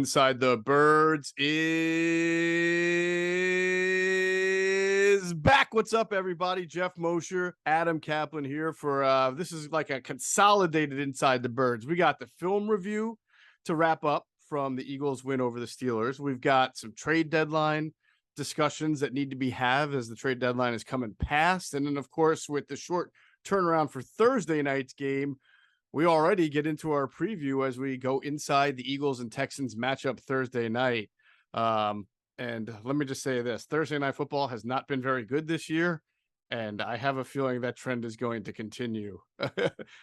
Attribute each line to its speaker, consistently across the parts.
Speaker 1: Inside the Birds is back. What's up, everybody? Geoff, Mosher, Adam Caplan here for this is like a consolidated Inside the Birds. We got the film review to wrap up from the Eagles win over the Steelers. We've got some trade deadline discussions that need to be had as the trade deadline is coming past. And then, of course, with the short turnaround for Thursday night's game, we already get into our preview as we go inside the Eagles and Texans matchup Thursday night. And let me just say this, Thursday night football has not been very good this year, and I have a feeling that trend is going to continue.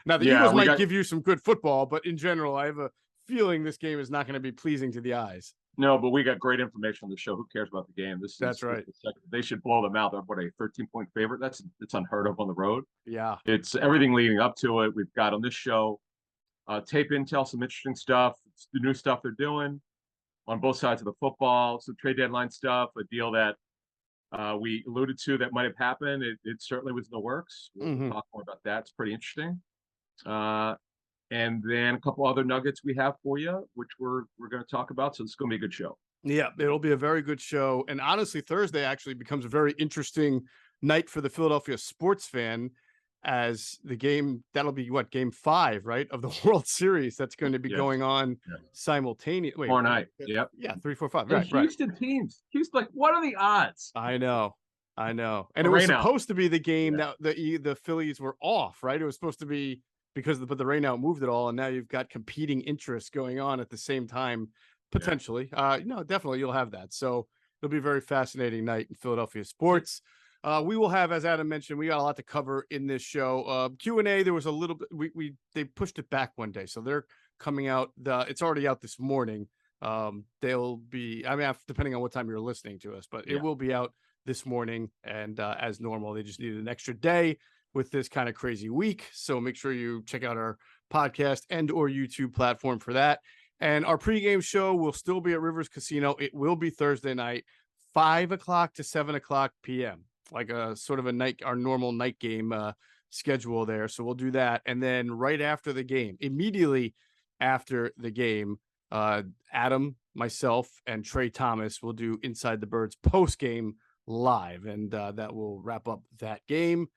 Speaker 1: Now, the Eagles might give you some good football, but in general, I have a feeling this game is not going to be pleasing to the eyes.
Speaker 2: No, but we got great information on the show. Who cares about the game?
Speaker 1: That's right.
Speaker 2: They should blow them out. They're what, a 13-point favorite? It's unheard of on the road.
Speaker 1: Yeah.
Speaker 2: It's everything leading up to it. We've got on this show tape intel, some interesting stuff. It's the new stuff they're doing on both sides of the football, some trade deadline stuff, a deal that we alluded to that might have happened. It certainly was in the works. We'll talk more about that. It's pretty interesting. And then a couple other nuggets we have for you, which we're going to talk about. So it's going to be a good show.
Speaker 1: Yeah, it'll be a very good show. And honestly, Thursday actually becomes a very interesting night for the Philadelphia sports fan, as the game, that'll be what, game 5, right, of the World Series that's going to be going on simultaneously.
Speaker 2: Tomorrow night. Yep.
Speaker 1: Yeah, 3, 4, 5.
Speaker 2: And
Speaker 1: right,
Speaker 2: Houston teams. Houston, like, what are the odds?
Speaker 1: I know. And it was supposed to be the game that the Phillies were off, right? It was supposed to be but the rain out moved it all, and now you've got competing interests going on at the same time, potentially. Definitely you'll have that. So it'll be a very fascinating night in Philadelphia sports. We will have, as Adam mentioned, we got a lot to cover in this show. Q&A, there was a little bit, they pushed it back one day, so they're coming out. It's already out this morning. They'll be, depending on what time you're listening to us, but it will be out this morning. And as normal, they just needed an extra day with this kind of crazy week. So make sure you check out our podcast and or YouTube platform for that. And our pregame show will still be at Rivers Casino. It will be Thursday night, 5 o'clock to 7 o'clock p.m., like a sort of our normal night game schedule there. So we'll do that. And then right after the game, immediately after the game, Adam, myself, and Trey Thomas will do Inside the Birds post-game live. And that will wrap up that game.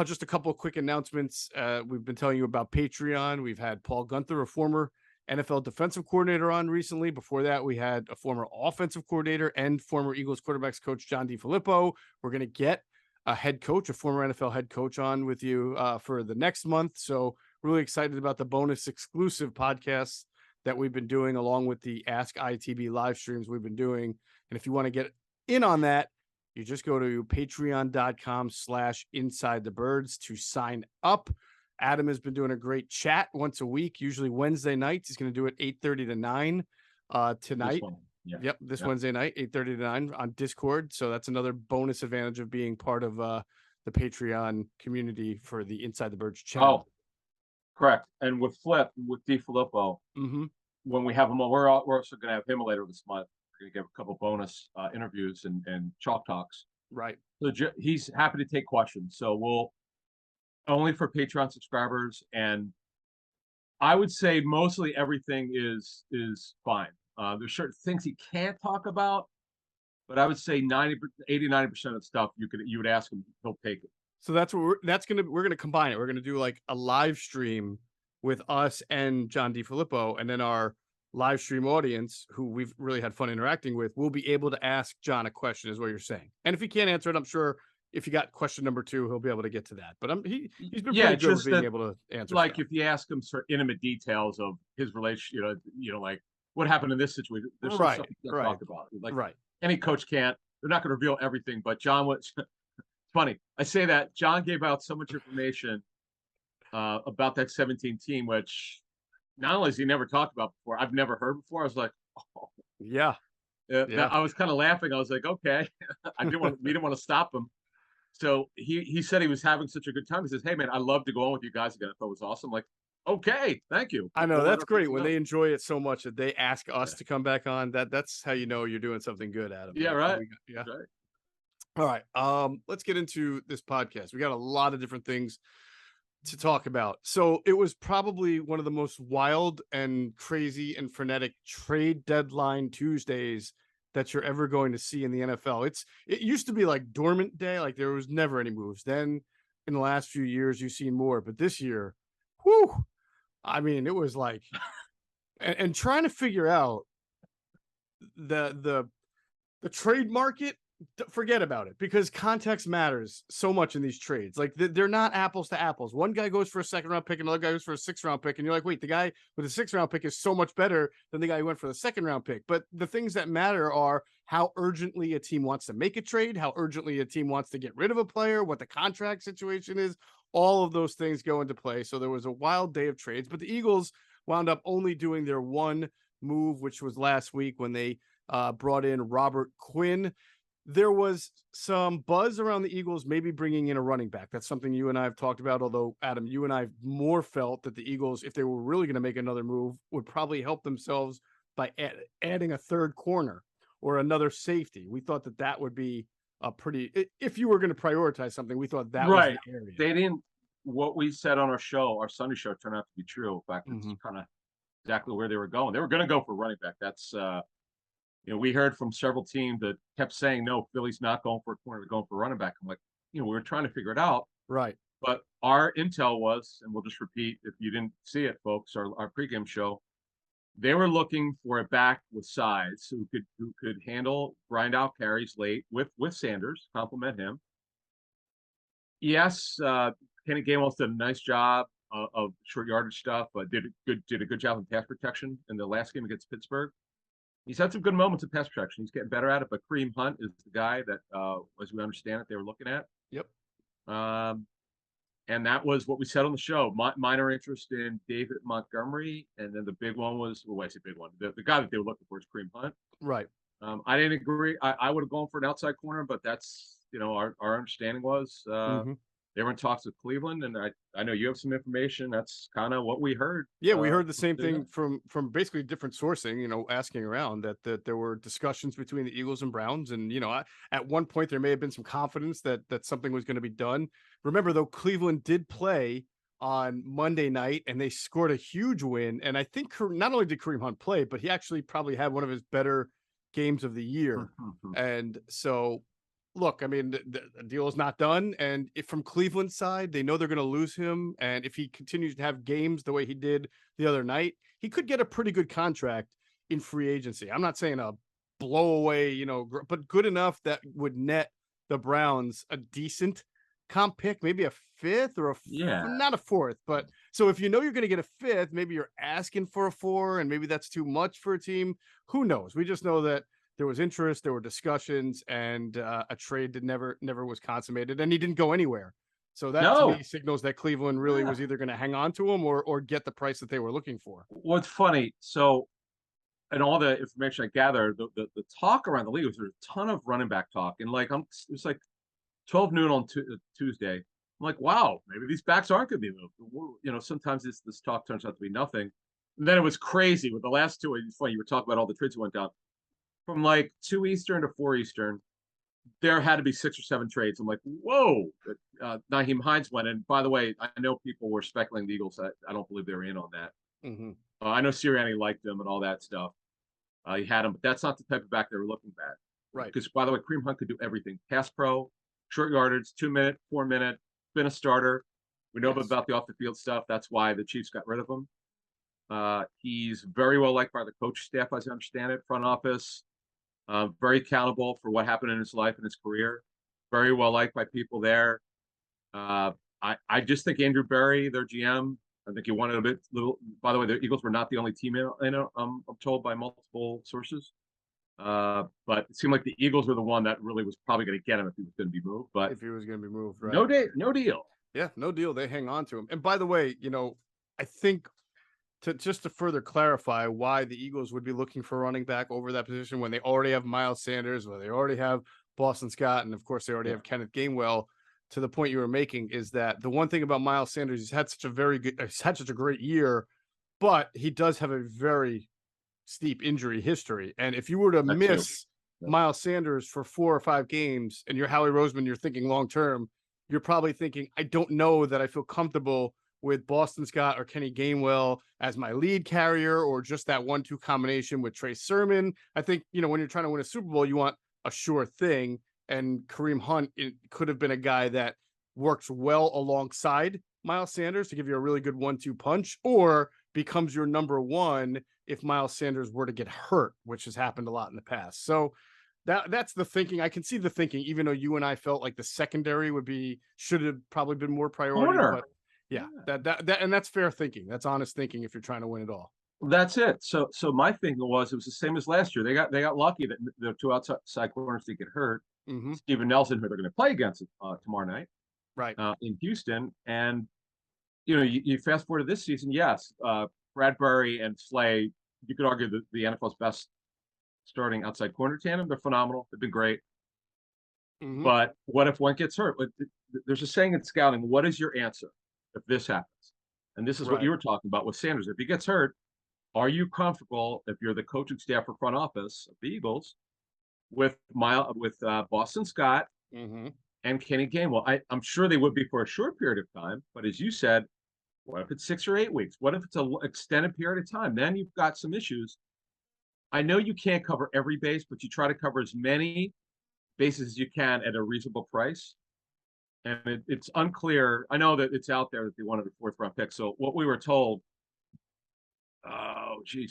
Speaker 1: Just a couple of quick announcements. We've been telling you about Patreon. We've had Paul Gunther, a former NFL defensive coordinator, on recently. Before that, we had a former offensive coordinator and former Eagles quarterbacks coach, John DeFilippo. We're going to get a former NFL head coach on with you for the next month. So really excited about the bonus exclusive podcasts that we've been doing, along with the Ask ITB live streams we've been doing. And if you want to get in on that, you just go to patreon.com/InsideTheBirds to sign up. Adam has been doing a great chat once a week, usually Wednesday nights. He's going to do it 8:30 to 9 tonight. This Wednesday night, 8:30 to 9 on Discord. So that's another bonus advantage of being part of the Patreon community for the Inside the Birds channel.
Speaker 2: Oh, correct. And with DeFilippo, when we have him on, we're also going to have him later this month. We're going to give a couple bonus interviews and chalk talks.
Speaker 1: Right.
Speaker 2: So he's happy to take questions. So we'll only for Patreon subscribers, and I would say mostly everything is fine. There's certain things he can't talk about, but I would say 80-90% of stuff you would ask him, he'll take it.
Speaker 1: So that's what we're gonna combine it. We're gonna do like a live stream with us and John DeFilippo, and then our live stream audience, who we've really had fun interacting with, will be able to ask John a question, is what you're saying. And if he can't answer it, I'm sure if you got question number 2, he'll be able to get to that. But he's been pretty good with being able to answer.
Speaker 2: Like
Speaker 1: stuff.
Speaker 2: If you ask him sort of intimate details of his relationship, like what happened in this situation, there's stuff you can't talk about. Like any coach can't. They're not going to reveal everything. But John was funny. I say that John gave out so much information about that 17 team, which not only has he never talked about before, I've never heard before. I was like, oh.
Speaker 1: Yeah.
Speaker 2: I was kind of laughing. I was like, okay. We didn't want to stop him. So he said he was having such a good time. He says, hey, man, I'd love to go on with you guys again. I thought it was awesome. Like, okay, thank you.
Speaker 1: I know, that's great. When they enjoy it so much that they ask us to come back on, that's how you know you're doing something good, Adam.
Speaker 2: Yeah, right.
Speaker 1: Yeah. Right. All right. Let's get into this podcast. We got a lot of different things to talk about. So it was probably one of the most wild and crazy and frenetic trade deadline Tuesdays that you're ever going to see in the NFL. It used to be like dormant day, like there was never any moves. Then in the last few years, you've seen more, but this year, whew, I mean, it was like, and trying to figure out the the trade market, forget about it, because context matters so much in these trades. Like they're not apples to apples. One guy goes for a second round pick, another guy goes for a 6th round pick, and you're like, wait, the guy with a 6th round pick is so much better than the guy who went for the 2nd round pick. But the things that matter are how urgently a team wants to make a trade, how urgently a team wants to get rid of a player, what the contract situation is. All of those things go into play. So there was a wild day of trades, but the Eagles wound up only doing their one move, which was last week when they brought in Robert Quinn. There was some buzz around the Eagles maybe bringing in a running back. That's something you and I have talked about, although, Adam, you and I more felt that the Eagles, if they were really going to make another move, would probably help themselves by adding a 3rd corner or another safety. We thought that that would be a pretty, if you were going to prioritize something, we thought that was the area.
Speaker 2: They didn't, what we said on our show, our Sunday show, turned out to be true. In fact, it's kind of exactly where they were going. They were going to go for running back. That's, we heard from several teams that kept saying, no, Philly's not going for a corner, they're going for running back. I'm like, we were trying to figure it out.
Speaker 1: Right.
Speaker 2: But our intel was, and we'll just repeat if you didn't see it, folks, our pregame show, they were looking for a back with size who could handle grind out carries late with Sanders, compliment him. Yes, Kenny Gainwell did a nice job of short yardage stuff, but did a good job in pass protection in the last game against Pittsburgh. He's had some good moments in pass protection. He's getting better at it, but Kareem Hunt is the guy that, as we understand it, they were looking at.
Speaker 1: Yep.
Speaker 2: And that was what we said on the show. Minor interest in David Montgomery, and then the big one was, well, I say big one. The guy that they were looking for is Kareem Hunt.
Speaker 1: Right.
Speaker 2: I didn't agree. I would have gone for an outside corner, but that's, our understanding was they were in talks with Cleveland, and I know you have some information. That's kind of what we heard.
Speaker 1: Yeah, we heard the same thing from basically different sourcing, asking around that there were discussions between the Eagles and Browns. And, at one point there may have been some confidence that something was going to be done. Remember, though, Cleveland did play on Monday night and they scored a huge win. And I think not only did Kareem Hunt play, but he actually probably had one of his better games of the year. And so, look, I mean, the deal is not done. And if from Cleveland's side, they know they're going to lose him. And if he continues to have games the way he did the other night, he could get a pretty good contract in free agency. I'm not saying a blow away, but good enough that would net the Browns a decent comp pick, maybe a 5th or not a 4th. But so if you're going to get a 5th, maybe you're asking for a 4, and maybe that's too much for a team. Who knows? We just know that there was interest, there were discussions, and a trade that never was consummated, and he didn't go anywhere. So that to me signals that Cleveland really was either going to hang on to him or get the price that they were looking for.
Speaker 2: What's funny, so and all the information I gather, the talk around the league was there's a ton of running back talk, and it's like 12 noon on Tuesday. I'm like, wow, maybe these backs aren't going to be moved. Sometimes this talk turns out to be nothing. And then it was crazy with the last two. It's funny, you were talking about all the trades that went down. From like 2 Eastern to 4 Eastern, there had to be 6 or 7 trades. I'm like, whoa. Nyheim Hines went. And by the way, I know people were speculating the Eagles. I don't believe they were in on that. I know Sirianni liked them and all that stuff. He had him, but that's not the type of back they were looking at.
Speaker 1: Right.
Speaker 2: Because, by the way, Kareem Hunt could do everything. Pass pro, short yardage, 2-minute, 4-minute, been a starter. We know about the off-the-field stuff. That's why the Chiefs got rid of him. He's very well liked by the coach staff, as I understand it, front office. Very accountable for what happened in his life and his career. Very well liked by people there. I just think Andrew Berry, their GM, I think he wanted a bit little. By the way, the Eagles were not the only team I'm told by multiple sources. But it seemed like the Eagles were the one that really was probably going to get him if he was going to be moved. But
Speaker 1: if he was going to be moved, right?
Speaker 2: No deal.
Speaker 1: Yeah, no deal. They hang on to him. And by the way, I think to further clarify why the Eagles would be looking for running back over that position when they already have Miles Sanders, where they already have Boston Scott, and of course they already have Kenneth Gainwell. To the point you were making is that the one thing about Miles Sanders, he's had such a great year, but he does have a very steep injury history. And if you were to miss Miles Sanders for 4 or 5 games and you're Howie Roseman, you're thinking long term, you're probably thinking, I don't know that I feel comfortable with Boston Scott or Kenny Gainwell as my lead carrier, or just that 1-2 combination with Trey Sermon. I think, when you're trying to win a Super Bowl, you want a sure thing. And Kareem Hunt, it could have been a guy that works well alongside Miles Sanders to give you a really good 1-2 punch, or becomes your number one if Miles Sanders were to get hurt, which has happened a lot in the past. So that's the thinking. I can see the thinking, even though you and I felt like the secondary should have probably been more priority.
Speaker 2: Corner.
Speaker 1: But yeah, that and that's fair thinking. That's honest thinking if you're trying to win it all.
Speaker 2: That's it. So my thinking was, it was the same as last year. They got lucky that the two outside corners didn't get hurt.
Speaker 1: Mm-hmm.
Speaker 2: Steven Nelson, who they're going to play against tomorrow night,
Speaker 1: right,
Speaker 2: in Houston, and you fast forward to this season. Yes, Bradbury and Slay. You could argue that the NFL's best starting outside corner tandem. They're phenomenal. They've been great. Mm-hmm. But what if one gets hurt? There's a saying in scouting: what is your answer if this happens? And this is what you were talking about with Sanders. If he gets hurt, are you comfortable, if you're the coaching staff or front office of the Eagles, with Boston Scott and Kenny Gainwell? I'm sure they would be for a short period of time, but as you said, what if it's 6 or 8 weeks? What if it's an extended period of time? Then you've got some issues. I know you can't cover every base, but you try to cover as many bases as you can at a reasonable price. And it's unclear. I know that it's out there that they wanted a 4th-round pick. So what we were told,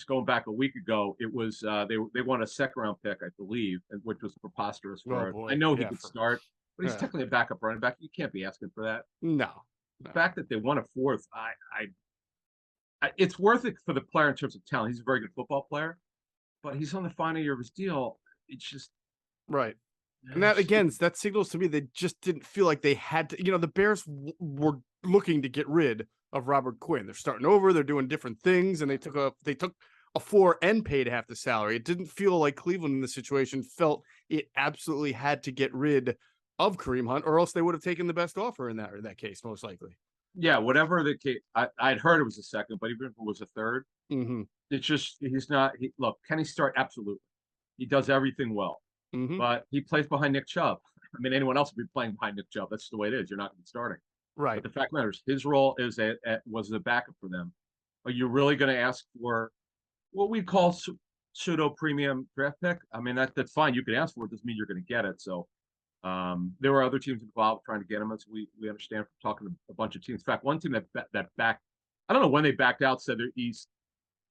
Speaker 2: going back a week ago, it was they want a 2nd-round pick, I believe, which was preposterous. I know he could start, but he's technically a backup running back. You can't be asking for that.
Speaker 1: No.
Speaker 2: The fact that they won a 4th, it's worth it for the player in terms of talent. He's a very good football player, but he's on the final year of his deal. It's just
Speaker 1: right. And that, again, that signals to me they just didn't feel like they had to. The Bears were looking to get rid of Robert Quinn. They're starting over. They're doing different things, and they took a 4 and paid half the salary. It didn't feel like Cleveland in the situation felt it absolutely had to get rid of Kareem Hunt, or else they would have taken the best offer in that case, most likely.
Speaker 2: Yeah, whatever the case. I'd heard it was a 2nd, but even if it was a 3rd, it's just he's not. Look, can he start? Absolutely, he does everything well. But he plays behind Nick Chubb. I mean, anyone else would be playing behind Nick Chubb. That's the way it is. You're not going to be starting.
Speaker 1: Right.
Speaker 2: But the fact matters, his role was a backup for them. Are you really going to ask for what we call pseudo premium draft pick? I mean, that's fine. You can ask for it. Doesn't mean you're going to get it. So there were other teams involved trying to get him, as we understand from talking to a bunch of teams. In fact, one team that backed, I don't know when they backed out, said that he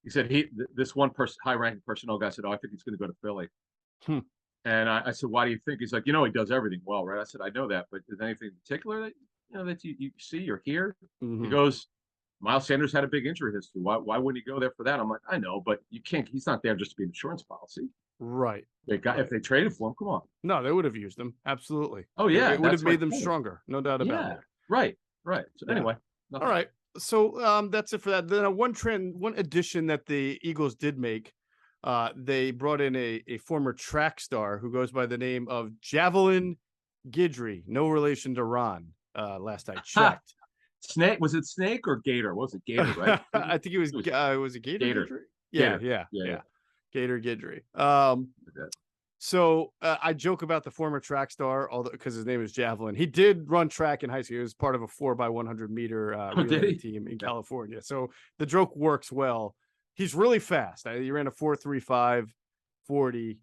Speaker 2: said this one person, high-ranking personnel guy said, I think he's going to go to Philly. And I said, why do you think? He's like, he does everything well, right? I said, I know that, but is there anything in particular that that you see or hear? He goes, Miles Sanders had a big injury history. Why wouldn't he go there for that? I'm like, I know, but you can't. He's not there just to be an insurance policy.
Speaker 1: Right.
Speaker 2: If they traded for him, come on.
Speaker 1: No, they would have used him. Absolutely.
Speaker 2: Oh yeah,
Speaker 1: it would have made them stronger, no doubt about it.
Speaker 2: Right. So anyway,
Speaker 1: all right. So that's it for that. Then one addition that the Eagles did make. They brought in a former track star who goes by the name of Javelin Guidry. No relation to Ron. Last I checked.
Speaker 2: Snake, was it Snake or Gator? What was it? Gator, right?
Speaker 1: I think it was a Gator. Gator. Yeah. Gator Guidry. So I joke about the former track star, although because his name is Javelin. He did run track in high school. He was part of a 4x100 meter relay team in California. So the joke works well. He's really fast. He ran a 4.35 40.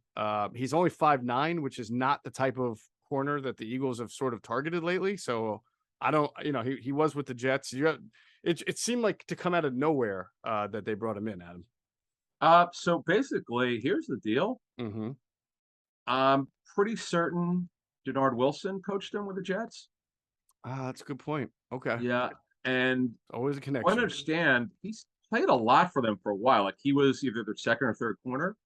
Speaker 1: He's only 5'9", which is not the type of corner that the Eagles have sort of targeted lately. So I don't, he was with the Jets. It seemed like to come out of nowhere that they brought him in, Adam.
Speaker 2: So basically, here's the deal. I'm pretty certain Denard Wilson coached him with the Jets.
Speaker 1: That's a good point. Okay.
Speaker 2: Yeah, and
Speaker 1: always a connection.
Speaker 2: I understand he's played a lot for them for a while. Like he was either their 2nd or 3rd corner.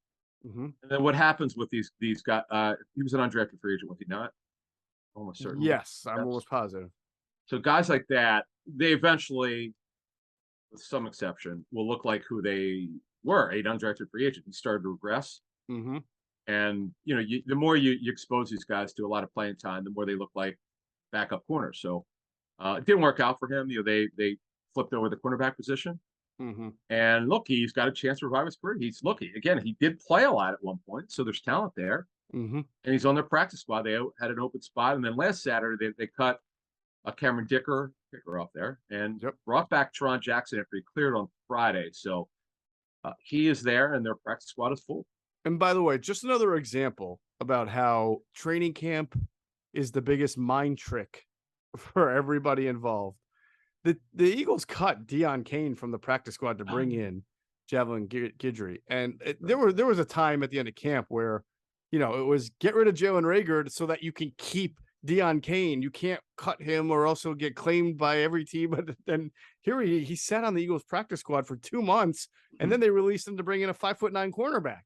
Speaker 2: And then what happens with these guys? He was an undrafted free agent, was he not? Almost certain.
Speaker 1: Yes, I'm almost positive.
Speaker 2: So guys like that, they eventually, with some exception, will look like who they were, an undrafted free agent. He started to regress. And the more you expose these guys to a lot of playing time, the more they look like backup corners. So it didn't work out for him. They flipped over the cornerback position. And look, he's got a chance to revive his career. He did play a lot at one point, so there's talent there. And he's on their practice squad. They had an open spot, and then last Saturday they cut Cameron Dicker off there, and
Speaker 1: Yep.
Speaker 2: brought back Teron Jackson after he cleared on Friday. So he is there, and their practice squad is full.
Speaker 1: And by the way, just another example about how training camp is the biggest mind trick for everybody involved. The Eagles cut Deion Kane from the practice squad to bring in Javelin Guidry, and there was a time at the end of camp where, it was get rid of Jalen Reagor so that you can keep Deion Kane. You can't cut him or else he'll get claimed by every team. But then here he sat on the Eagles practice squad for 2 months, and then they released him to bring in a 5'9" cornerback.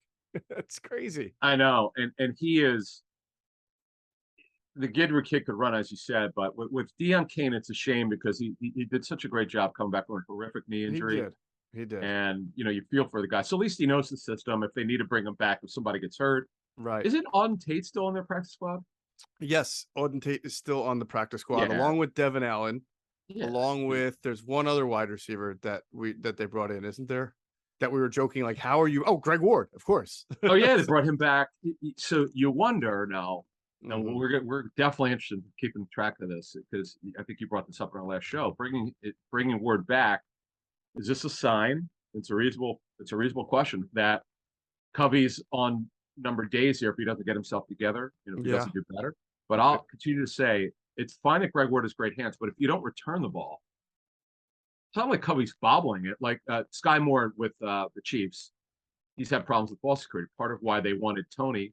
Speaker 1: That's crazy.
Speaker 2: I know, and he is the Guidry kid could run, as you said, but with Deion Kane, it's a shame because he did such a great job coming back from a horrific knee injury.
Speaker 1: He did.
Speaker 2: And you feel for the guy. So at least he knows the system. If they need to bring him back, if somebody gets hurt,
Speaker 1: Right?
Speaker 2: Isn't Auden Tate still on their practice squad?
Speaker 1: Yes, Auden Tate is still on the practice squad, along with Devin Allen. Along with there's one other wide receiver that they brought in, isn't there? That we were joking like, how are you? Oh, Greg Ward, of course.
Speaker 2: Oh yeah, they brought him back. So you wonder now. No, we're definitely interested in keeping track of this because I think you brought this up in our last show. Bringing Ward back, is this a sign? It's a reasonable question that Covey's on numbered days here if he doesn't get himself together. If he doesn't do better. But I'll continue to say it's fine that Greg Ward has great hands, but if you don't return the ball, it's not like Covey's bobbling it. Like Sky Moore with the Chiefs, he's had problems with ball security. Part of why they wanted Tony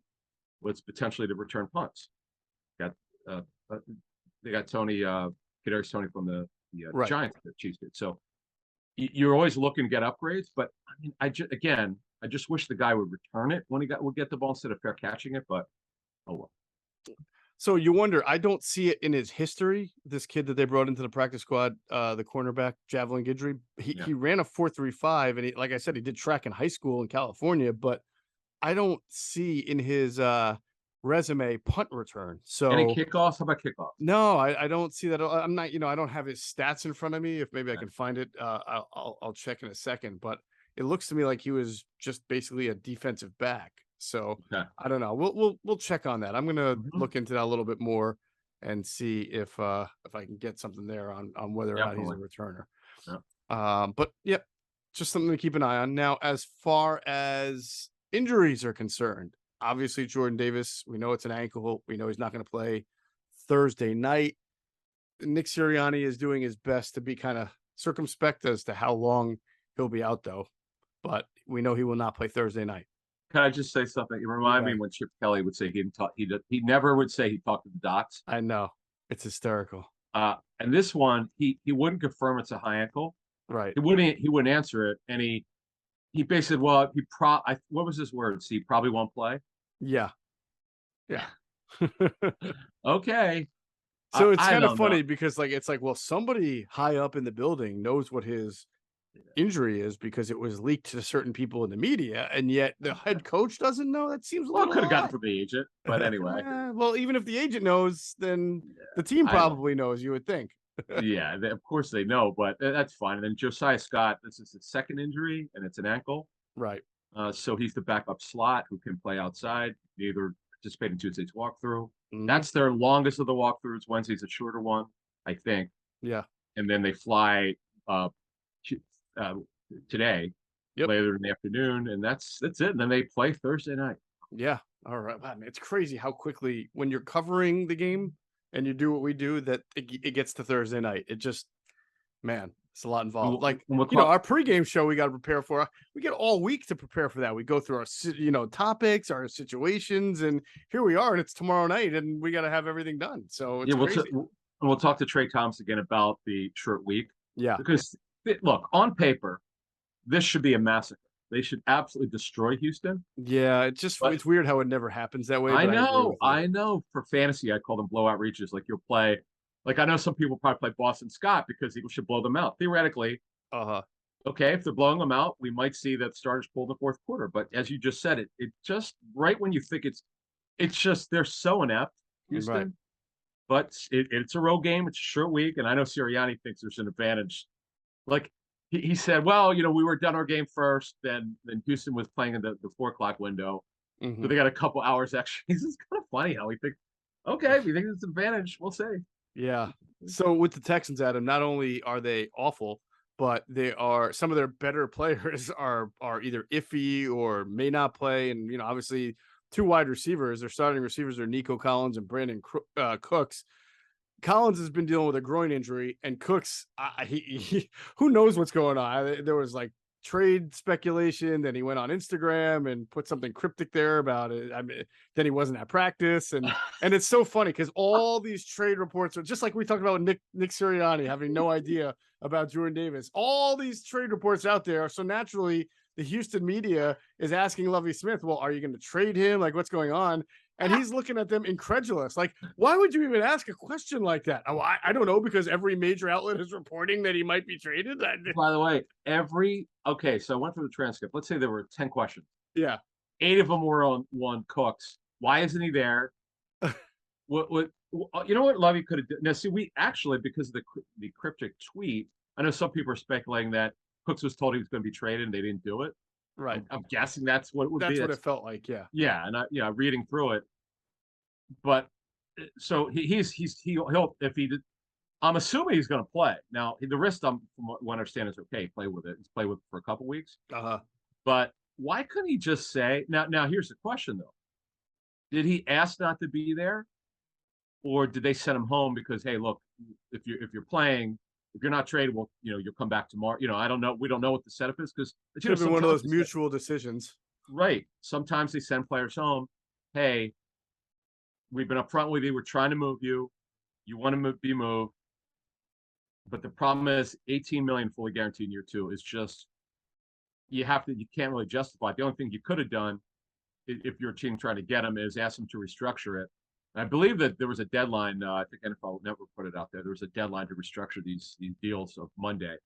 Speaker 2: was potentially to return punts. They got Tony, Kadarius Tony from the Giants, the Chiefs did. So you're always looking to get upgrades, but I mean, I just wish the guy would return it when would get the ball instead of fair catching it. But oh well.
Speaker 1: So you wonder, I don't see it in his history. This kid that they brought into the practice squad, the cornerback Javelin Guidry, he ran a 4.35, and like I said, he did track in high school in California, but I don't see in his resume punt return. So
Speaker 2: any kickoffs? How about kickoffs?
Speaker 1: No, I don't see that. I'm not, I don't have his stats in front of me. If maybe I can find it, I'll check in a second. But it looks to me like he was just basically a defensive back. So I don't know. We'll check on that. I'm gonna look into that a little bit more and see if I can get something there on whether or not he's a returner. But just something to keep an eye on. Now, as far as injuries are concerned, obviously Jordan Davis, we know it's an ankle. We know he's not going to play Thursday night. Nick Sirianni is doing his best to be kind of circumspect as to how long he'll be out, though. But we know he will not play Thursday night.
Speaker 2: Can I just say something? It reminded me when Chip Kelly would say he didn't talk. He never would say he talked to the docs.
Speaker 1: I know, it's hysterical.
Speaker 2: And this one, he wouldn't confirm it's a high ankle.
Speaker 1: Right.
Speaker 2: He wouldn't answer it, and he basically said, well, what was his words? He probably won't play.
Speaker 1: Yeah.
Speaker 2: Okay.
Speaker 1: So it's kind of funny because it's like, well, somebody high up in the building knows what his injury is because it was leaked to certain people in the media, and yet the head coach doesn't know. That seems a little
Speaker 2: could have gotten from the agent, but anyway.
Speaker 1: Well, even if the agent knows, then the team probably knows, you would think.
Speaker 2: Of course they know, but that's fine. And then Josiah Scott, this is his second injury, and it's an ankle.
Speaker 1: Right.
Speaker 2: So he's the backup slot who can play outside, either participate in Tuesday's walkthrough. That's their longest of the walkthroughs. Wednesday's a shorter one, I think.
Speaker 1: Yeah. And
Speaker 2: then they fly today, later in the afternoon, and that's it. And then they play Thursday night.
Speaker 1: Yeah. All right. Man, it's crazy how quickly when you're covering the game and you do what we do, that it gets to Thursday night. It just, man, it's a lot involved. Like, our pregame show we got to prepare for. We get all week to prepare for that. We go through our, topics, our situations, and here we are, and it's tomorrow night, and we got to have everything done. So it's crazy.
Speaker 2: We'll talk to Trey Thomas again about the short week.
Speaker 1: Yeah.
Speaker 2: Because, look, on paper, this should be a massacre. They should absolutely destroy Houston.
Speaker 1: Yeah, it's weird how it never happens that way.
Speaker 2: I know. For fantasy, I call them blowout reaches. Like you'll play, like I know some people probably play Boston Scott because Eagles should blow them out. Theoretically, okay, if they're blowing them out, we might see that starters pull in the fourth quarter. But as you just said, it just right when you think it's just they're so inept, Houston. Right. But it's a road game. It's a short week, and I know Sirianni thinks there's an advantage. Like. He said, well, we were done our game first, then Houston was playing in the 4 o'clock window. So they got a couple hours extra. It's kind of funny how we think, okay, if you think it's an advantage, we'll say.
Speaker 1: Yeah. So with the Texans, Adam, not only are they awful, but they are some of their better players are either iffy or may not play. And obviously, two wide receivers, their starting receivers are Nico Collins and Brandon Cooks. Collins has been dealing with a groin injury, and Cooks, who knows what's going on? There was like trade speculation. Then he went on Instagram and put something cryptic there about it. I mean, then he wasn't at practice, and it's so funny because all these trade reports are just like we talked about Nick Sirianni having no idea about Jordan Davis. All these trade reports out there, so naturally the Houston media is asking Lovie Smith, "Well, are you going to trade him? Like, what's going on?" And he's looking at them incredulous. Like, why would you even ask a question like that? Oh, I don't know, because every major outlet is reporting that he might be traded.
Speaker 2: By the way, okay, so I went through the transcript. Let's say there were 10 questions.
Speaker 1: Yeah.
Speaker 2: 8 of them were on Cooks. Why isn't he there? What you know what Lovey could have done? Now, see, we actually, because of the cryptic tweet, I know some people are speculating that Cooks was told he was going to be traded and they didn't do it.
Speaker 1: Right.
Speaker 2: I'm guessing that's what it would be.
Speaker 1: That's what it felt like. Yeah.
Speaker 2: Yeah, and reading through it, but so he'll if he did, I'm assuming he's going to play. Now the wrist, from what I understand, is okay. Play with it. He's played with it for a couple weeks. But why couldn't he just say now? Here's the question though: did he ask not to be there, or did they send him home because, hey, look, if you're playing, if you're not traded, well, you'll come back tomorrow. I don't know. We don't know what the setup is because
Speaker 1: it should have been one of those mutual decisions.
Speaker 2: Right. Sometimes they send players home. Hey, we've been upfront with you. We're trying to move you. You want to be moved. But the problem is 18 million fully guaranteed in year 2 is just, you can't really justify it. The only thing you could have done if you're a team trying to get him is ask them to restructure it. And I believe that there was a deadline. I think NFL Network put it out there. There was a deadline to restructure these deals of Monday.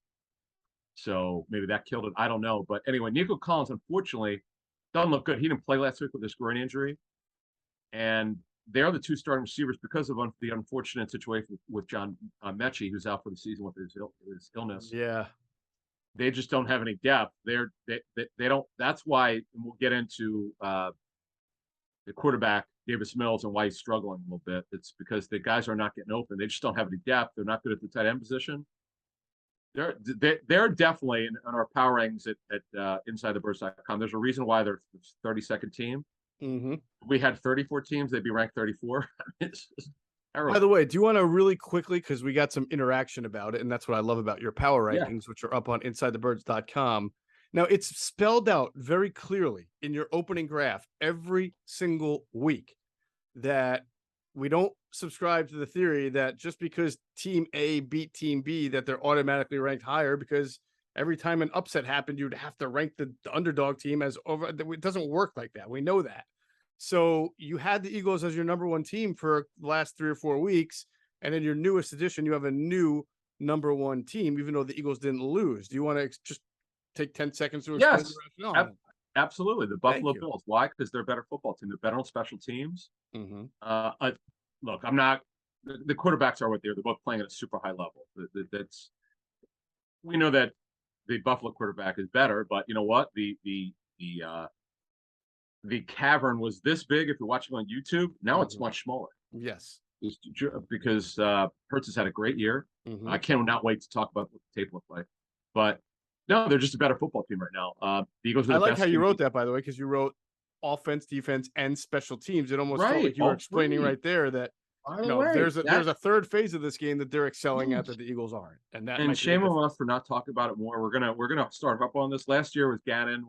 Speaker 2: So maybe that killed it. I don't know. But anyway, Nico Collins, unfortunately, doesn't look good. He didn't play last week with this groin injury. And they're the 2 starting receivers because of the unfortunate situation with John Mechie, who's out for the season with his illness.
Speaker 1: Yeah.
Speaker 2: They just don't have any depth. They don't. That's why, and we'll get into the quarterback, Davis Mills, and why he's struggling a little bit. It's because the guys are not getting open. They just don't have any depth. They're not good at the tight end position. They're definitely in our power rankings at InsideTheBirds.com. There's a reason why they're the 32nd team.
Speaker 1: Mm-hmm.
Speaker 2: If we had 34 teams, they'd be ranked 34. It's just terrible.
Speaker 1: By the way, do you want to really quickly, because we got some interaction about it, and that's what I love about your power rankings, which are up on InsideTheBirds.com. Now, it's spelled out very clearly in your opening graph every single week that we don't subscribe to the theory that just because Team A beat Team B, that they're automatically ranked higher, because every time an upset happened, you'd have to rank the underdog team as over. It doesn't work like that. We know that. So you had the Eagles as your number 1 team for the last 3 or 4 weeks. And in your newest edition, you have a new number 1 team, even though the Eagles didn't lose. Do you want to just take 10 seconds to explain the rationale?
Speaker 2: Absolutely. The Buffalo Bills. Why? Because they're a better football team. They're better on special teams.
Speaker 1: Mm-hmm.
Speaker 2: Look, I'm not. The quarterbacks are what they're both playing at a super high level. We know that the Buffalo quarterback is better, but you know what? The cavern was this big. If you're watching on YouTube, now it's much smaller.
Speaker 1: Yes,
Speaker 2: because Hurts has had a great year.
Speaker 1: Mm-hmm.
Speaker 2: I cannot wait to talk about what the tape looked like. But no, they're just a better football team right now. The Eagles are the
Speaker 1: I like
Speaker 2: best
Speaker 1: how you
Speaker 2: team.
Speaker 1: wrote that, by the way, because you wrote offense, defense, and special teams. It almost felt like you were explaining right there that there's a third phase of this game that they're excelling at that the Eagles aren't, and
Speaker 2: shame on us for not talking about it more. We're gonna start up on this. Last year with Gannon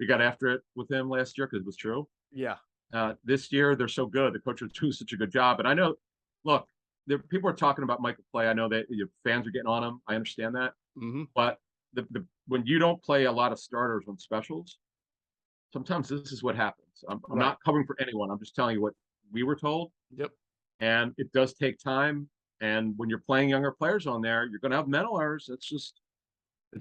Speaker 2: we got after it with him last year because it was true.
Speaker 1: Yeah.
Speaker 2: This year they're so good. The coach is doing such a good job, and I know. Look, people are talking about Michael Clay. I know that your fans are getting on him. I understand that, but when you don't play a lot of starters on specials, sometimes this is what happens. I'm not covering for anyone. I'm just telling you what we were told.
Speaker 1: Yep.
Speaker 2: And it does take time. And when you're playing younger players on there, you're going to have mental errors. It's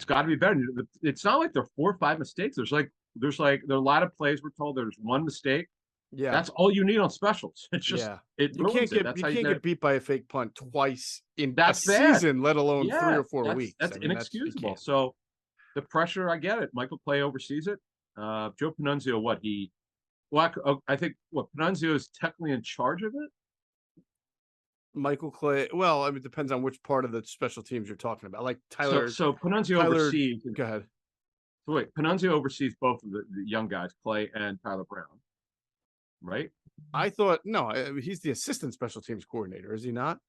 Speaker 2: got to be better. It's not like there are 4 or 5 mistakes. There are a lot of plays we're told there's 1 mistake.
Speaker 1: Yeah.
Speaker 2: That's all you need on specials. It's just, you can't
Speaker 1: get beat by a fake punt twice in a season, let alone 3 or 4 weeks.
Speaker 2: That's inexcusable. So the pressure, I get it. Michael Clay oversees it. Joe Panunzio, I think Panunzio is technically in charge of it.
Speaker 1: Michael Clay. Well, I mean, it depends on which part of the special teams you're talking about. Like
Speaker 2: So Panunzio
Speaker 1: Tyler.
Speaker 2: oversees.
Speaker 1: Go ahead.
Speaker 2: Wait, Panunzio oversees both of the young guys, Clay and Tyler Brown, right?
Speaker 1: I thought no, he's the assistant special teams coordinator, is he not?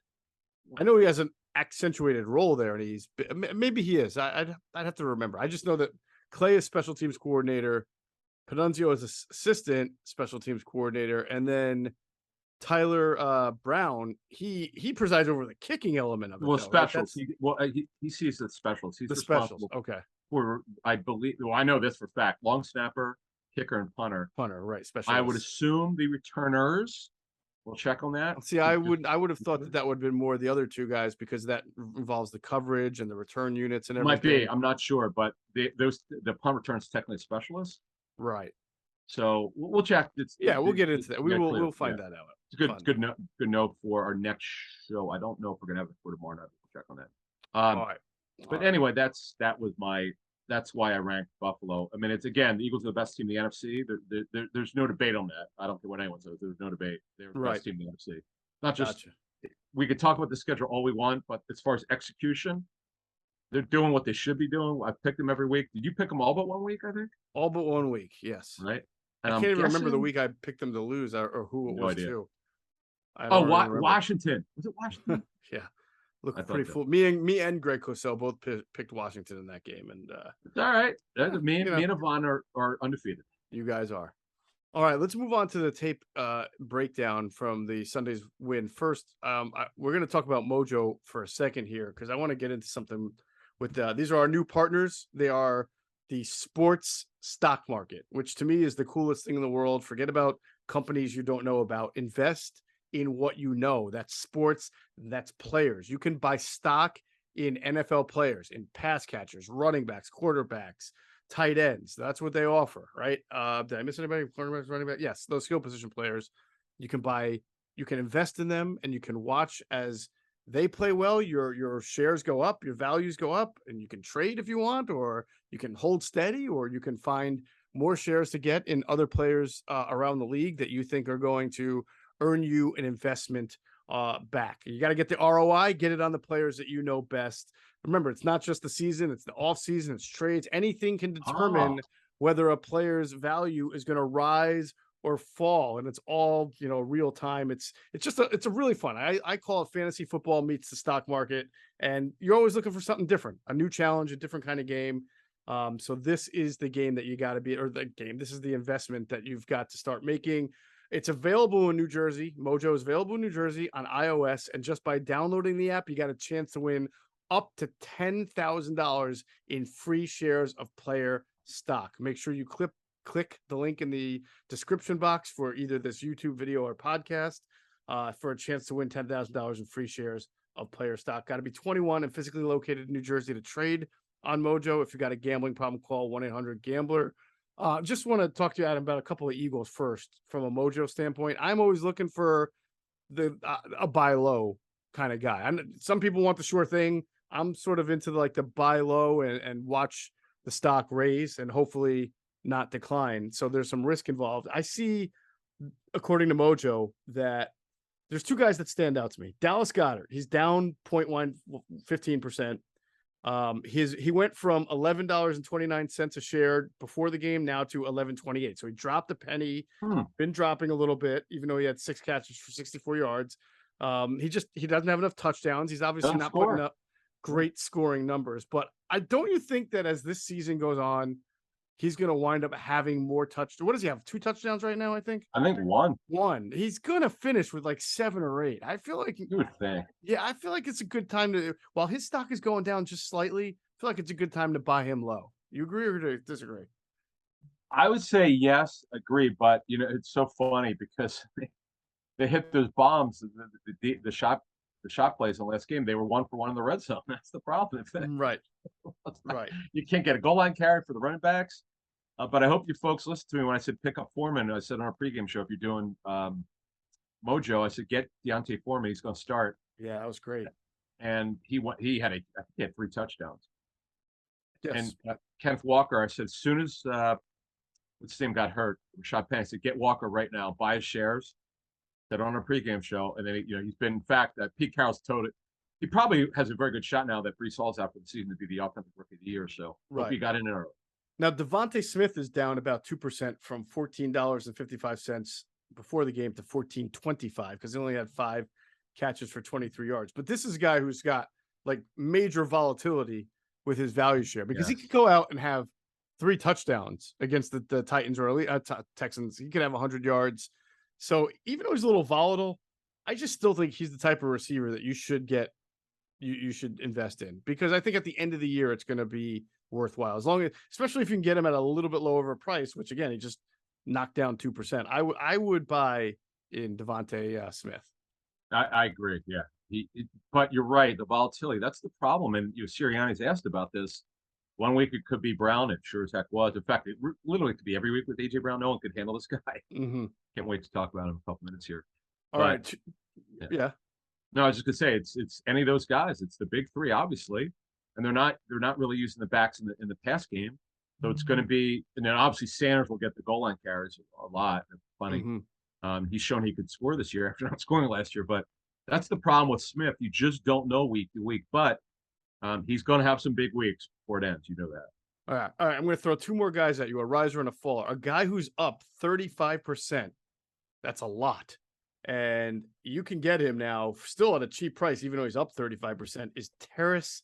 Speaker 1: I know he has an accentuated role there, and he's maybe he is. I'd have to remember. I just know that Clay is special teams coordinator, Panunzio is assistant special teams coordinator, and then Tyler Brown he presides over the kicking element of it.
Speaker 2: Well,
Speaker 1: though,
Speaker 2: specials.
Speaker 1: Right?
Speaker 2: He sees the specials. He's
Speaker 1: The specials.
Speaker 2: responsible
Speaker 1: Okay.
Speaker 2: for, I believe. Well, I know this for fact: long snapper, kicker, and punter.
Speaker 1: Punter, right?
Speaker 2: I would
Speaker 1: Specialist.
Speaker 2: assume the returners. We'll check on that.
Speaker 1: See, I would have thought that would have been more the other two guys because that involves the coverage and the return units and everything.
Speaker 2: Might be. I'm not sure, but the punt returns technically specialist.
Speaker 1: Right.
Speaker 2: So we'll check.
Speaker 1: We'll get into that. We'll find that out.
Speaker 2: It's good note for our next show. I don't know if we're gonna have it for tomorrow night. We'll check on that.
Speaker 1: All right.
Speaker 2: But anyway, that's why I ranked Buffalo. I mean, it's again, the Eagles are the best team in the NFC. There's no debate on that. I don't care what anyone says. There's no debate. They're the best team in the NFC. Not just we could talk about the schedule all we want, but as far as execution, they're doing what they should be doing. I pick them every week. Did you pick them all but 1 week? I think
Speaker 1: all but 1 week. Yes.
Speaker 2: Right.
Speaker 1: And I can't even remember the week I picked them to lose or who it was too.
Speaker 2: Washington. Was it Washington?
Speaker 1: Yeah. Look pretty full. Me and Greg Cosell both picked Washington in that game, and
Speaker 2: it's all right. Me and Yvonne are undefeated.
Speaker 1: You guys are. All right, let's move on to the tape breakdown from the Sunday's win. First, we're going to talk about Mojo for a second here because I want to get into something with these are our new partners. They are the sports stock market, which to me is the coolest thing in the world. Forget about companies you don't know about. Invest in what you know. That's sports, that's players. You can buy stock in NFL players, in pass catchers, running backs, quarterbacks, tight ends. That's what they offer, right? Did I miss anybody? Quarterbacks, running back? Yes, those skill position players. You can invest in them, and you can watch as they play well. Your shares go up, your values go up, and you can trade if you want, or you can hold steady, or you can find more shares to get in other players around the league that you think are going to earn you an investment back. You got to get the ROI, get it on the players that you know best. Remember, it's not just the season, it's the off season, it's trades. Anything can determine whether a player's value is going to rise or fall. And it's all, real time. It's a really fun. I call it fantasy football meets the stock market. And you're always looking for something different, a new challenge, a different kind of game. So this is the game that you got to be, or this is the investment that you've got to start making. It's available in New Jersey. Mojo is available in New Jersey on iOS. And just by downloading the app, you got a chance to win up to $10,000 in free shares of player stock. Make sure you click the link in the description box for either this YouTube video or podcast for a chance to win $10,000 in free shares of player stock. Got to be 21 and physically located in New Jersey to trade on Mojo. If you got a gambling problem, call 1-800-GAMBLER. Just want to talk to you, Adam, about a couple of Eagles first from a Mojo standpoint. I'm always looking for a buy low kind of guy. Some people want the sure thing. I'm sort of into the buy low and watch the stock raise and hopefully not decline. So there's some risk involved. I see, according to Mojo, that there's two guys that stand out to me. Dallas Goedert, he's down 15%. He went from $11.29 a share before the game now to $11.28. So he dropped a penny, been dropping a little bit, even though he had 6 catches for 64 yards. He doesn't have enough touchdowns. He's obviously not putting up great scoring numbers, but don't you think that as this season goes on, he's going to wind up having more touchdowns? What does he have? 2 touchdowns right now, I think?
Speaker 2: I think one.
Speaker 1: He's going to finish with 7 or 8. I feel like...
Speaker 2: You would think.
Speaker 1: Yeah, I feel like it's a good time to... While his stock is going down just slightly, I feel like it's a good time to buy him low. You agree or disagree?
Speaker 2: I would say yes, agree, but, it's so funny because they hit those bombs, the shot plays in the last game. They were 1 for 1 in the red zone. That's the problem.
Speaker 1: Right. Right.
Speaker 2: You can't get a goal line carry for the running backs. But I hope you folks listen to me when I said pick up Foreman. I said on our pregame show, if you're doing Mojo, I said get Deontay Foreman. He's going to start.
Speaker 1: Yeah, that was great.
Speaker 2: And he had 3 touchdowns.
Speaker 1: Yes.
Speaker 2: And Kenneth Walker, I said as soon as what's his name got hurt, Rashad Penny, I said get Walker right now, buy his shares. said on our pregame show, and then he's been, in fact, Pete Carroll's told it. He probably has a very good shot now that Breece Hall's out for the season to be the offensive rookie of the year. So hope he got in early.
Speaker 1: Now Devontae Smith is down about 2% from $14.55 before the game to $14.25 because he only had 5 catches for 23 yards. But this is a guy who's got like major volatility with his value share because he could go out and have 3 touchdowns against the Titans or Texans. He could have 100 yards. So even though he's a little volatile, I just still think he's the type of receiver that you should get. You should invest in because I think at the end of the year it's going to be worthwhile especially if you can get him at a little bit lower of a price, which again he just knocked down 2%. I would buy in Devontae Smith.
Speaker 2: I agree. Yeah, but you're right. The volatility, that's the problem. And Sirianni's asked about this. 1 week it could be Brown. It sure as heck was. In fact, it literally could be every week with AJ Brown. No one could handle this guy.
Speaker 1: Mm-hmm.
Speaker 2: Can't wait to talk about him in a couple minutes here.
Speaker 1: All right. Yeah.
Speaker 2: No, I was just gonna say it's any of those guys. It's the big 3, obviously, and they're not really using the backs in the pass game. So it's going to be, and then obviously Sanders will get the goal line carries a lot. Funny, he's shown he could score this year after not scoring last year. But that's the problem with Smith. You just don't know week to week. But he's going to have some big weeks before it ends. You know that.
Speaker 1: All right. I'm going to throw 2 more guys at you: a riser and a faller. A guy who's up 35%. That's a lot. And you can get him now still at a cheap price, even though he's up 35%, is Terrace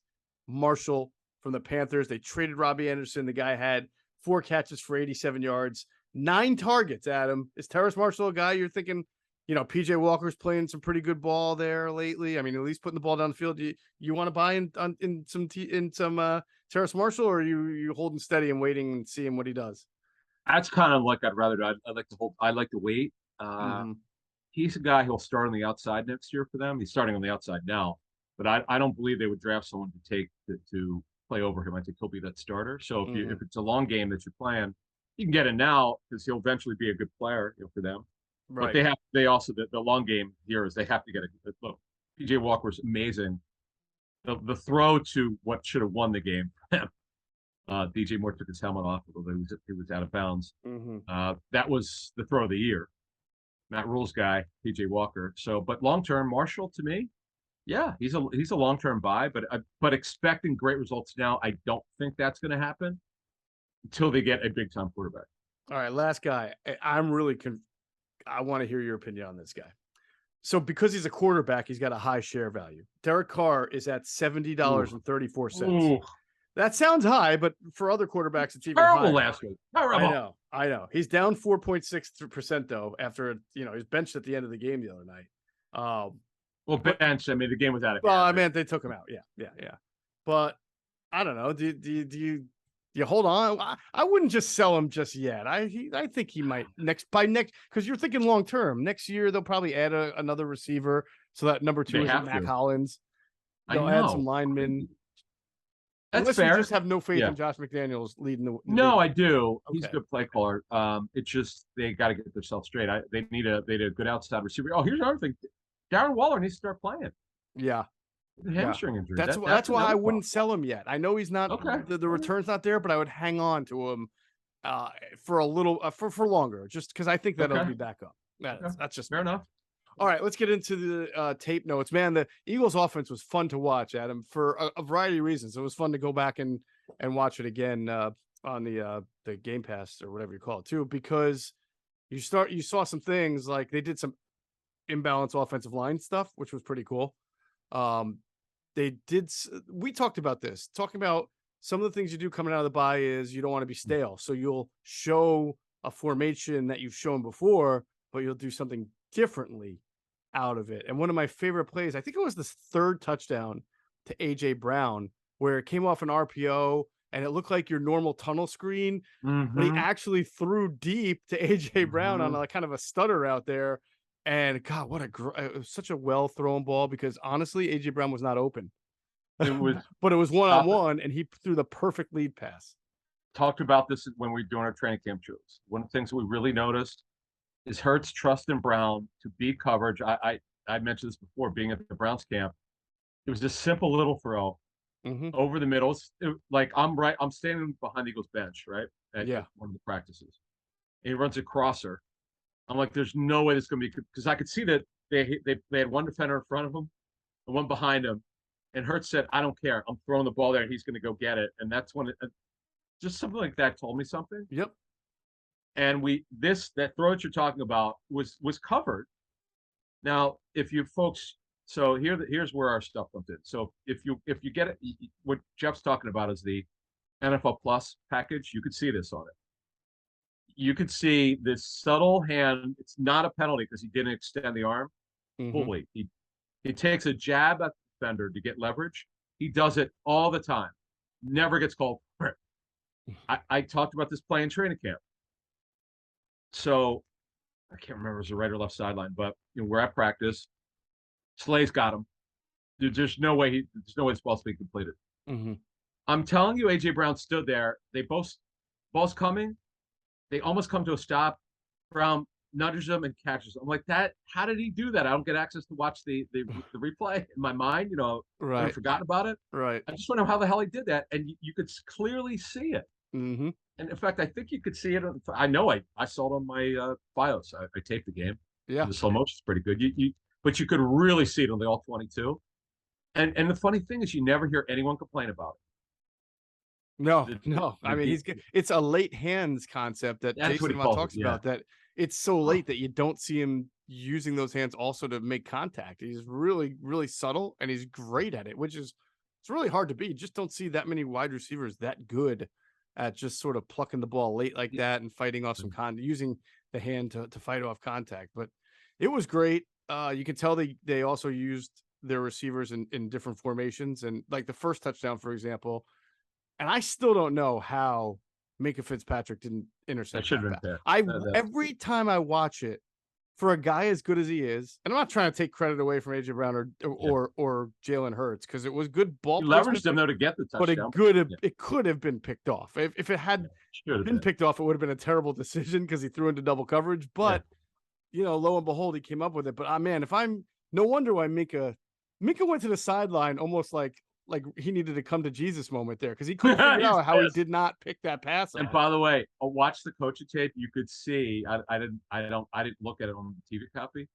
Speaker 1: Marshall from the Panthers. They traded Robbie Anderson. The guy had 4 catches for 87 yards, 9 targets, Adam. Is Terrace Marshall a guy you're thinking, PJ Walker's playing some pretty good ball there lately? I mean, at least putting the ball down the field. You want to buy in some Terrace Marshall, or are you holding steady and waiting and seeing what he does?
Speaker 2: That's kind of like I'd like to hold. I'd like to wait. He's a guy who'll start on the outside next year for them. He's starting on the outside now, but I don't believe they would draft someone to play over him. I think he'll be that starter. So if it's a long game that you're playing, you can get him now because he'll eventually be a good player for them. Right. But they also the long game here is they have to get look. PJ Walker's amazing. The throw to what should have won the game. DJ Moore took his helmet off, although he was out of bounds. That was the throw of the year. Matt Rule's guy, PJ Walker. So, but long term, Marshall to me, yeah, he's a long term buy. But expecting great results now, I don't think that's going to happen until they get a big time quarterback.
Speaker 1: All right, last guy. I'm really I want to hear your opinion on this guy. So, because he's a quarterback, he's got a high share value. Derek Carr is at $70.34. That sounds high, but for other quarterbacks, it's even higher.
Speaker 2: Last week.
Speaker 1: I know. He's down 4.6% though after he's benched at the end of the game the other night.
Speaker 2: Well, bench. I mean, the game was out of hand.
Speaker 1: Well, I meant they took him out. Yeah. But I don't know. Do you hold on? I wouldn't just sell him just yet. I think he might because you're thinking long term. Next year they'll probably add another receiver, so that number 2 is Mac Hollins. They'll add some linemen.
Speaker 2: That's fair.
Speaker 1: You just have no faith in Josh McDaniels leading the.
Speaker 2: No, I do. Okay. He's a good play caller. It's just they got to get themselves straight. They need a good outside receiver. Oh, here's another thing. Darren Waller needs to start playing.
Speaker 1: Yeah.
Speaker 2: Hamstring injury.
Speaker 1: That's why I wouldn't sell him yet. I know he's not. Okay. The return's not there, but I would hang on to him for a little for longer, just because I think that'll be back up. That's just
Speaker 2: fair enough.
Speaker 1: All right, let's get into the tape notes. Man, the Eagles offense was fun to watch, Adam, for a variety of reasons. It was fun to go back and watch it again on the Game Pass or whatever you call it too, because you saw some things like they did some imbalanced offensive line stuff, which was pretty cool. We talked about this, talking about some of the things you do coming out of the bye is you don't want to be stale. So you'll show a formation that you've shown before, but you'll do something differently out of it. And one of my favorite plays, I think it was the 3rd touchdown to AJ Brown, where it came off an RPO and it looked like your normal tunnel screen, but he actually threw deep to AJ Brown on a kind of a stutter out there. And God, it was such a well thrown ball because honestly, AJ Brown was not open.
Speaker 2: It was,
Speaker 1: but it was 1-on-1, and he threw the perfect lead pass.
Speaker 2: Talked about this when we were doing our training camp drills. One of the things we really noticed is Hurts trust in Brown to beat coverage. I mentioned this before, being at the Browns camp. It was just simple little throw over the middle. Like I'm standing behind the Eagles bench, right? At one of the practices. And he runs a crosser. I'm like, there's no way this is going to be, because I could see that they had one defender in front of him and one behind him. And Hurts said, I don't care. I'm throwing the ball there and he's going to go get it. And that's when just something like that told me something.
Speaker 1: Yep.
Speaker 2: And that throw that you're talking about was covered. Now, if you folks, so here's where our stuff comes in. So if you get it, what Geoff's talking about is the NFL Plus package. You could see this on it. You could see this subtle hand. It's not a penalty because he didn't extend the arm fully. He takes a jab at the defender to get leverage. He does it all the time. Never gets called for it. I talked about this play in training camp. So I can't remember if it was the right or left sideline, but we're at practice. Slay's got him. There's no way this ball's being completed. I'm telling you, AJ Brown stood there. Ball's coming. They almost come to a stop. Brown nudges them and catches them. I'm like, how did he do that? I don't get access to watch the replay in my mind.
Speaker 1: Right.
Speaker 2: I've forgotten about it.
Speaker 1: Right.
Speaker 2: I just want to know how the hell he did that. And you could clearly see it.
Speaker 1: Mm-hmm.
Speaker 2: And in fact, I think you could see it. I know I saw it on my BIOS. I taped the game.
Speaker 1: Yeah.
Speaker 2: The slow motion is pretty good. But you could really see it on the all 22. And the funny thing is, you never hear anyone complain about it.
Speaker 1: No. I mean, it's a late hands concept that Jason talks about. That it's so late that you don't see him using those hands also to make contact. He's really, really subtle, and he's great at it, which is it's really hard to be. You just don't see that many wide receivers that good at just sort of plucking the ball late like that and fighting off some using the hand to fight off contact. But it was great. You can tell they also used their receivers in different formations, and like the first touchdown, for example. And I still don't know how Minka Fitzpatrick didn't intercept that. Every time I watch it, for a guy as good as he is, and I'm not trying to take credit away from AJ Brown or Jalen Hurts, because it was good ball.
Speaker 2: He leveraged them though to get the touchdown.
Speaker 1: But it could have been picked off. If it had been picked off, it would have been a terrible decision because he threw into double coverage. But lo and behold, he came up with it. But man, no wonder why Minka went to the sideline almost like he needed to come to Jesus moment there, because he couldn't figure out how he did not pick that pass.
Speaker 2: And by the way, I'll watch the coaching tape. You could see I didn't look at it on the TV copy.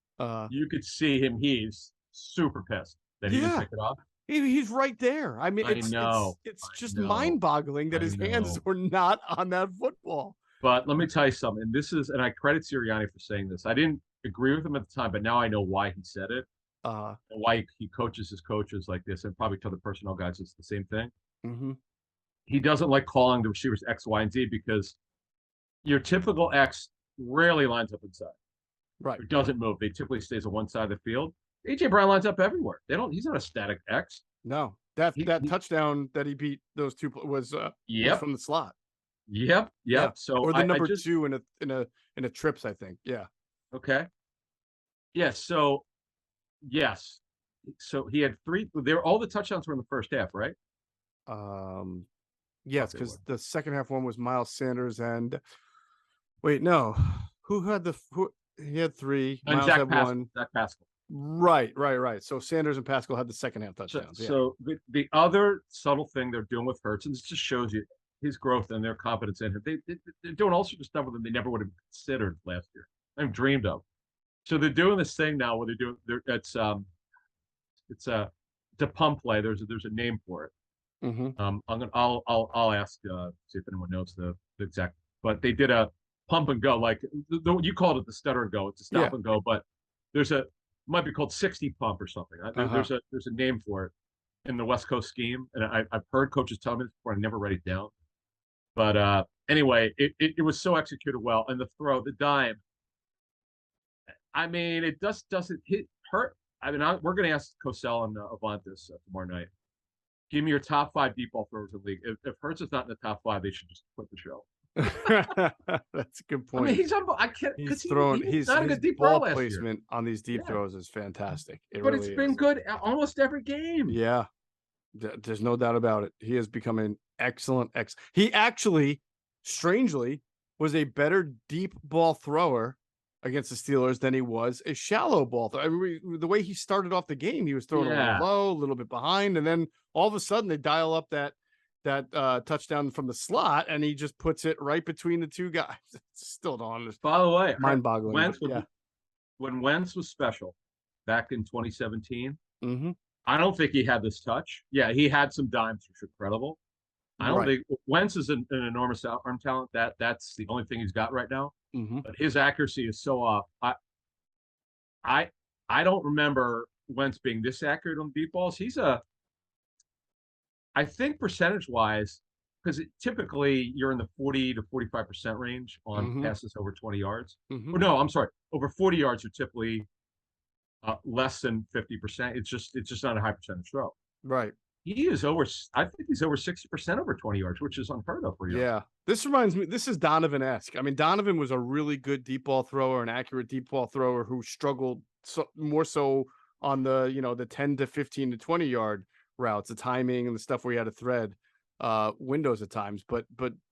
Speaker 2: You could see him. He's super pissed that he didn't pick it off.
Speaker 1: He's right there. I mean, it's just mind-boggling that his hands were not on that football.
Speaker 2: But let me tell you something. And I credit Sirianni for saying this. I didn't agree with him at the time, but now I know why he said it. And why he coaches his coaches like this, and probably to other personnel guys it's the same thing. He doesn't like calling the receivers X, Y, and Z, because your typical X rarely lines up inside.
Speaker 1: Right.
Speaker 2: It doesn't move. They typically stays on one side of the field. AJ Brown lines up everywhere. He's not a static X.
Speaker 1: No. That touchdown that he beat those two was from the slot.
Speaker 2: Yep. So
Speaker 1: or the number 2 in a trips, I think. Yeah.
Speaker 2: Okay. Yeah, so yes. So he had 3. All the touchdowns were in the first half, right?
Speaker 1: Yes, because the second half one was Miles Sanders and wait, no. He had 3.
Speaker 2: And
Speaker 1: Miles had 1.
Speaker 2: Zach Pascal.
Speaker 1: Right. So Sanders and Pascal had the second half touchdowns.
Speaker 2: So the other subtle thing they're doing with Hurts, and this just shows you his growth and their confidence in him. They're doing all sorts of stuff with him they never would have considered last year. I've dreamed of. So they're doing this thing now where it's a pump play. There's a name for it. I'll ask see if anyone knows the exact. But they did a pump and go, like you called it the stutter and go. It's a stop and go, but might be called 60 pump or something. There's a name for it in the West Coast scheme, and I've heard coaches tell me this before. I never write it down. But anyway, it was so executed well, and the throw, the dime. I mean, it just doesn't hurt. I mean, we're going to ask Cosell and Avantis tomorrow night. Give me your top 5 deep ball throwers in the league. If Hurts is not in the top 5, they should just quit the show.
Speaker 1: That's a good point.
Speaker 2: I mean, he's not a good deep
Speaker 1: ball placement on these deep throws is fantastic.
Speaker 2: It's been good almost every game.
Speaker 1: Yeah, there's no doubt about it. He has become an excellent He actually, strangely, was a better deep ball thrower against the Steelers than he was a shallow ball. I mean, the way he started off the game, he was throwing a little low, a little bit behind, and then all of a sudden they dial up that touchdown from the slot, and he just puts it right between the two guys. Still don't understand.
Speaker 2: By the way,
Speaker 1: mind-boggling.
Speaker 2: When Wentz was special back in 2017,
Speaker 1: mm-hmm.
Speaker 2: I don't think he had this touch. Yeah, he had some dimes which are credible. I don't think Wentz is an enormous arm talent. That's the only thing he's got right now.
Speaker 1: Mm-hmm.
Speaker 2: But his accuracy is so off. I don't remember Wentz being this accurate on deep balls. I think percentage-wise, because typically you're in the 40 to 45% range on
Speaker 1: mm-hmm.
Speaker 2: passes over 20 yards.
Speaker 1: Mm-hmm.
Speaker 2: Or no, I'm sorry, over 40 yards are typically less than 50%. It's just not a high percentage throw.
Speaker 1: Right.
Speaker 2: I think he's over 60% over 20 yards, which is unheard of for you.
Speaker 1: Yeah. This reminds me, this is Donovan-esque. I mean, Donovan was a really good deep ball thrower, an accurate deep ball thrower who struggled more so on the 10 to 15 to 20 yard routes, the timing and the stuff where you had to thread windows at times. But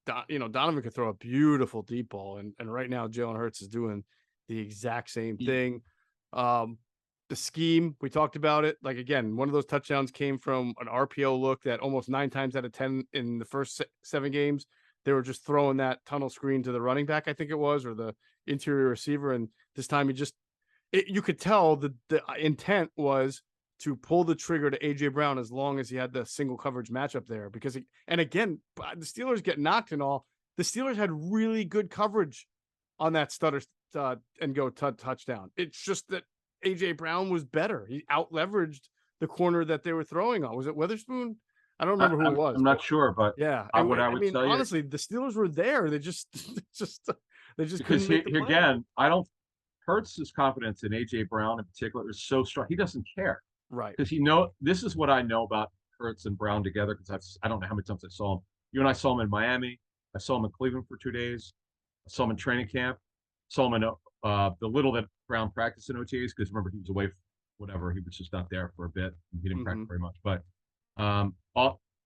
Speaker 1: Donovan could throw a beautiful deep ball. And right now, Jalen Hurts is doing the exact same thing. The scheme, we talked about it. Like, again, one of those touchdowns came from an RPO look that almost 9 times out of 10 in the first 7 games, they were just throwing that tunnel screen to the running back, I think it was, or the interior receiver. And this time you could tell the intent was to pull the trigger to A.J. Brown as long as he had the single coverage matchup there. And again, the Steelers get knocked and all. The Steelers had really good coverage on that stutter and go touchdown. It's just that A.J. Brown was better. He out-leveraged the corner that they were throwing on. Was it Witherspoon? I don't remember who it was.
Speaker 2: I'm not sure, but
Speaker 1: yeah.
Speaker 2: I would tell you,
Speaker 1: honestly, the Steelers were there. They just
Speaker 2: because again, Hurts' confidence in A.J. Brown in particular is so strong. He doesn't care.
Speaker 1: Right.
Speaker 2: Because this is what I know about Hurts and Brown together, because I don't know how many times I saw him. You and I saw him in Miami. I saw him in Cleveland for 2 days. I saw him in training camp. Saw him in the little that Brown practiced in OTAs, because remember, he was away, whatever. He was just not there for a bit. He didn't practice very much. But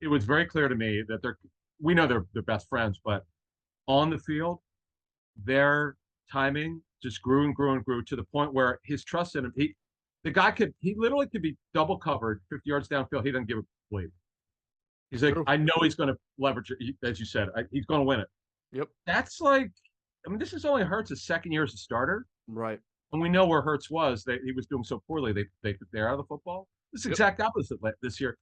Speaker 2: it was very clear to me that we know they're best friends, but on the field, their timing just grew and grew and grew to the point where his trust in him, he literally could be double covered 50 yards downfield. He doesn't give a bleep. He's like, I know he's going to leverage it, as you said. He's going to win it.
Speaker 1: Yep.
Speaker 2: That's like, I mean, this is only Hurts' second year as a starter.
Speaker 1: Right.
Speaker 2: And we know where Hurts was. He was doing so poorly. They're out of the football. This is exact opposite this year.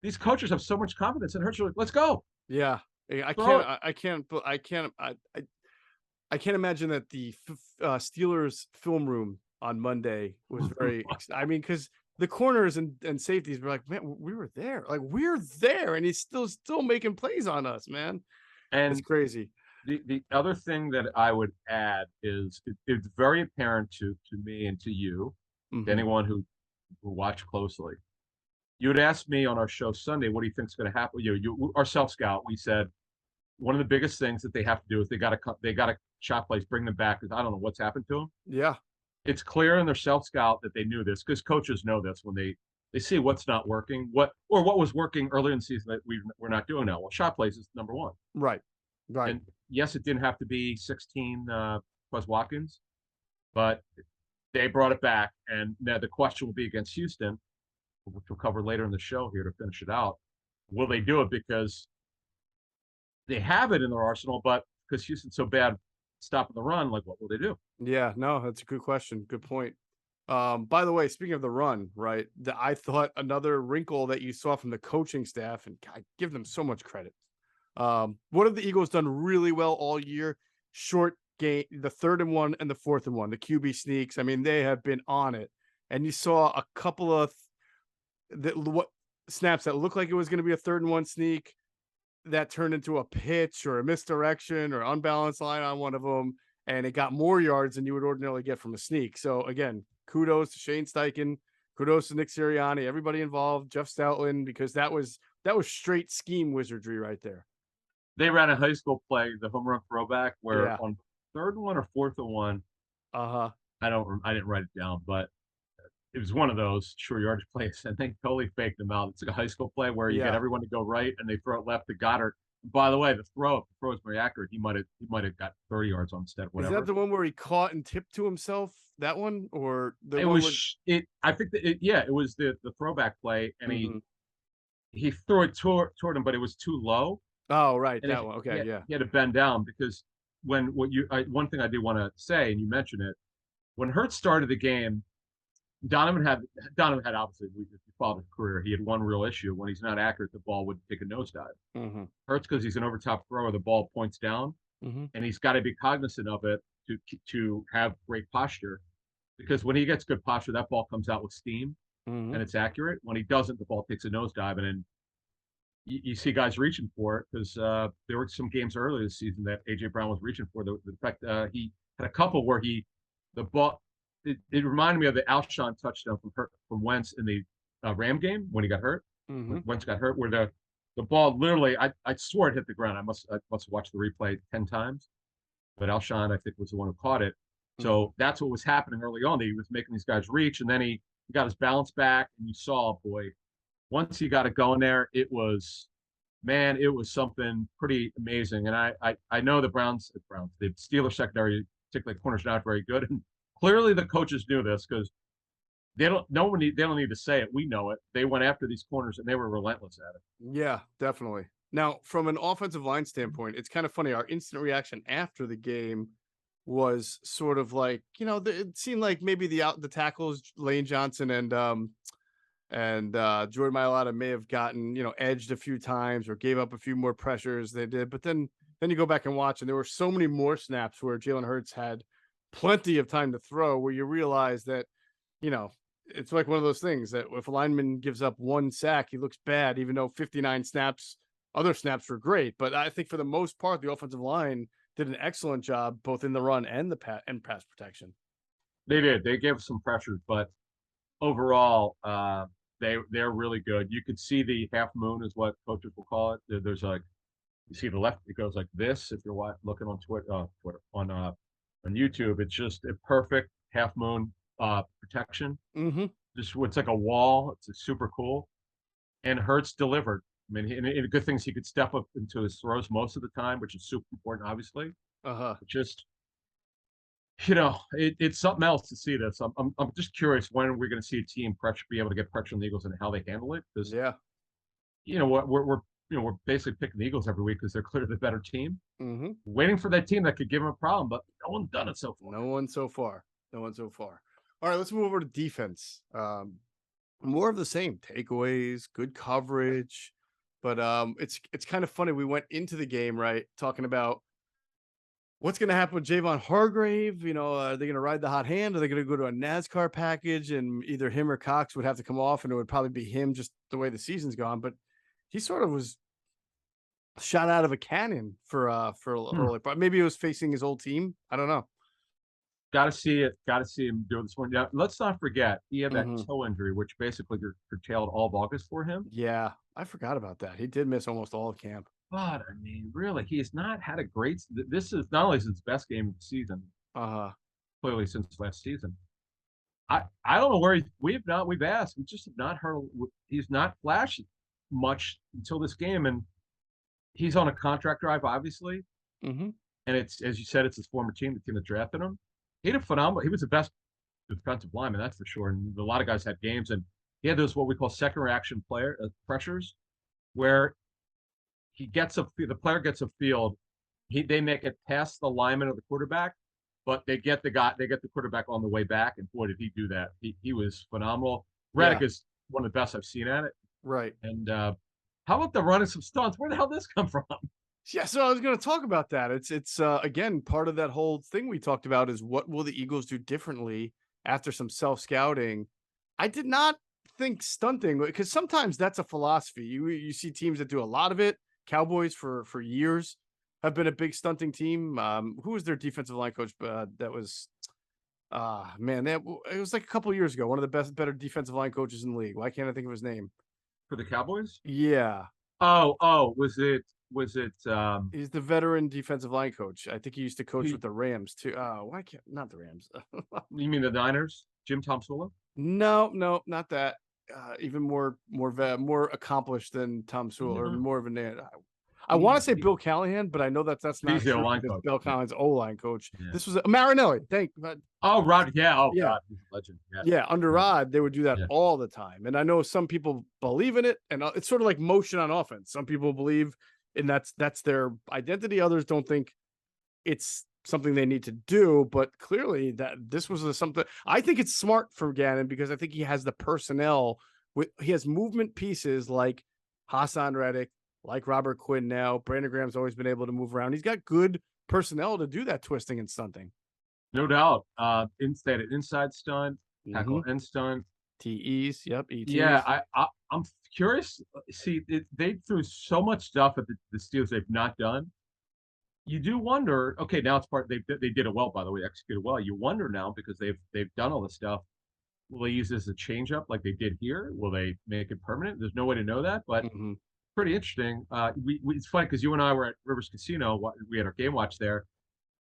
Speaker 2: These coaches have so much confidence in Hurts. Like, let's go.
Speaker 1: Yeah. I can't imagine that the Steelers film room on Monday was very, I mean, because the corners and safeties were like, man, we were there. Like, we're there. And he's still making plays on us, man. And it's crazy.
Speaker 2: The other thing that I would add is it's very apparent to me and to you, to anyone who watched closely. You had asked me on our show Sunday, what do you think is going to happen? Our self-scout, we said one of the biggest things that they have to do is they got to shot plays, bring them back, because I don't know what's happened to them.
Speaker 1: Yeah.
Speaker 2: It's clear in their self-scout that they knew this, because coaches know this when they see what's not working, what was working earlier in the season that we're not doing now. Well, shot plays is number one.
Speaker 1: Right.
Speaker 2: And yes, it didn't have to be 16 plus Watkins, but they brought it back. And now the question will be against Houston, which we'll cover later in the show here to finish it out. Will they do it? Because they have it in their arsenal, but because Houston's so bad stopping the run, like, what will they do?
Speaker 1: Yeah, no, that's a good question. Good point. By the way, speaking of the run, right, I thought another wrinkle that you saw from the coaching staff, and I give them so much credit. What have the Eagles done really well all year? Short game, the 3rd and 1 and the 4th and 1, the QB sneaks. I mean, they have been on it. And you saw a couple of snaps that looked like it was going to be a 3rd and 1 sneak that turned into a pitch or a misdirection or unbalanced line on one of them, and it got more yards than you would ordinarily get from a sneak. So again, kudos to Shane Steichen, kudos to Nick Sirianni, everybody involved, Jeff Stoutland, because that was straight scheme wizardry right there.
Speaker 2: They ran a high school play, the home run throwback, where on 3rd and 1 or 4th and 1, I didn't write it down, but it was one of those short yardage plays, and they totally faked them out. It's like a high school play where you get everyone to go right, and they throw it left to Goddard. By the way, the throw is very accurate. He might have got 30 yards on instead. Whatever.
Speaker 1: Is that the one where he caught and tipped to himself? That one, or
Speaker 2: I think it was the throwback play, and he threw it toward him, but it was too low.
Speaker 1: Oh, right.
Speaker 2: And
Speaker 1: That one. Okay. Yeah.
Speaker 2: he had to bend down because one thing I do want to say, and you mentioned it, when Hurts started the game, Donovan had obviously, if you followed his career, he had one real issue. When he's not accurate, the ball would take a nosedive.
Speaker 1: Mm-hmm.
Speaker 2: Hurts, because he's an overtop thrower, the ball points down, and he's got to be cognizant of it to have great posture. Because when he gets good posture, that ball comes out with steam and it's accurate. When he doesn't, the ball takes a nosedive, and then you see guys reaching for it because there were some games earlier this season that AJ Brown was reaching for. The fact he had a couple where the ball it reminded me of the Alshon touchdown from Wentz in the Ram game when he got hurt. When Wentz got hurt, where the ball literally I swore it hit the ground. I must have watched the replay 10 times, but Alshon I think was the one who caught it. So that's what was happening early on. He was making these guys reach, and then he got his balance back, and you saw, boy, once he got it going there, it was something pretty amazing. And I know the Steelers secondary, particularly corners, not very good. And clearly the coaches knew this because they don't need to say it. We know it. They went after these corners and they were relentless at it.
Speaker 1: Yeah, definitely. Now, from an offensive line standpoint, it's kind of funny. Our instant reaction after the game was sort of like, it seemed like maybe the tackles, Lane Johnson and Jordan Mailata may have gotten, edged a few times or gave up a few more pressures they did. But then you go back and watch, and there were so many more snaps where Jalen Hurts had plenty of time to throw, where you realize that, it's like one of those things that if a lineman gives up one sack, he looks bad, even though 59 snaps, other snaps were great. But I think for the most part, the offensive line did an excellent job, both in the run and pass protection.
Speaker 2: They did. They gave some pressures, but overall, they're really good. You could see the half moon is what coaches will call it. There's like, you see the left, it goes like this. If you're looking on Twitter on YouTube, it's just a perfect half moon protection. Just it's like a wall. It's super cool. And Hurts delivered. I mean, and the good thing is he could step up into his throws most of the time, which is super important, obviously. Just it's something else to see this. I'm just curious when we're going to see a team be able to get pressure on the Eagles and how they handle it. Because we're basically picking the Eagles every week because they're clearly the better team. Waiting for that team that could give them a problem, but no one's done it so far.
Speaker 1: No one so far. All right, let's move over to defense. More of the same takeaways, good coverage, but it's kind of funny. We went into the game talking about what's going to happen with Javon Hargrave. Are they going to ride the hot hand? Are they going to go to a NASCAR package and either him or Cox would have to come off, and it would probably be him just the way the season's gone. But he sort of was shot out of a cannon for early, but maybe it was facing his old team. I don't know.
Speaker 2: Got to see it. Got to see him do this one. Now, let's not forget he had that toe injury, which basically curtailed all of August for him.
Speaker 1: Yeah, I forgot about that. He did miss almost all of camp.
Speaker 2: But I mean, really, he has not had a great. This is not only his best game of the season. Clearly, since last season. I don't know where we've asked. We just have not heard. He's not flashed much until this game, and he's on a contract drive, obviously. And it's, as you said, it's his former team, the team that drafted him. He had a phenomenal. He was the best defensive lineman, that's for sure. And a lot of guys had games, and he had those what we call second reaction pressures, where the player gets a field, they make it past the lineman or the quarterback, but they get the quarterback on the way back. And boy, did he do that! He was phenomenal. Reddick is one of the best I've seen at it.
Speaker 1: Right.
Speaker 2: And how about the running some stunts? Where the hell did this come from?
Speaker 1: Yeah, so I was going to talk about that. It's again, part of that whole thing we talked about is what will the Eagles do differently after some self-scouting. I did not think stunting, because sometimes that's a philosophy. You see teams that do a lot of it. Cowboys for years have been a big stunting team. Who was their defensive line coach? That was, it was like a couple of years ago. One of the better defensive line coaches in the league. Why can't I think of his name?
Speaker 2: For the Cowboys?
Speaker 1: Yeah.
Speaker 2: Oh, was it?
Speaker 1: He's the veteran defensive line coach. I think he used to coach with the Rams too. Why can't not the Rams?
Speaker 2: You mean the Niners? Jim Tomsula?
Speaker 1: No, not that. Even more accomplished than Tom Sewell, or more of a name. I want to say Bill Callahan, but I know that's not
Speaker 2: He's the
Speaker 1: true
Speaker 2: O-line
Speaker 1: because
Speaker 2: coach.
Speaker 1: Bill Callahan's O-line coach.
Speaker 2: Yeah.
Speaker 1: This was Marinelli.
Speaker 2: Oh, Rod. Yeah. Oh,
Speaker 1: Yeah.
Speaker 2: God. He's a legend. Yeah.
Speaker 1: Yeah, under Rod, they would do that
Speaker 2: Yeah.
Speaker 1: all the time. And I know some people believe in it, and it's sort of like motion on offense. Some people believe, and that's their identity. Others don't think it's something they need to do. But clearly, that this was something. I think it's smart for Gannon because I think he has the personnel. He has movement pieces like Hassan Reddick, like Robert Quinn. Now Brandon Graham's always been able to move around. He's got good personnel to do that twisting and stunting.
Speaker 2: No doubt. Inside stunt, tackle end stunt.
Speaker 1: TEs, yep, ETs.
Speaker 2: Yeah, I'm curious. See, they threw so much stuff at the Steelers they've not done. You do wonder. Okay, now it's part. They did it well, by the way, executed well. You wonder now because they've done all this stuff. Will they use this as a change up like they did here? Will they make it permanent? There's no way to know that, but pretty interesting. It's funny because you and I were at Rivers Casino. We had our game watch there.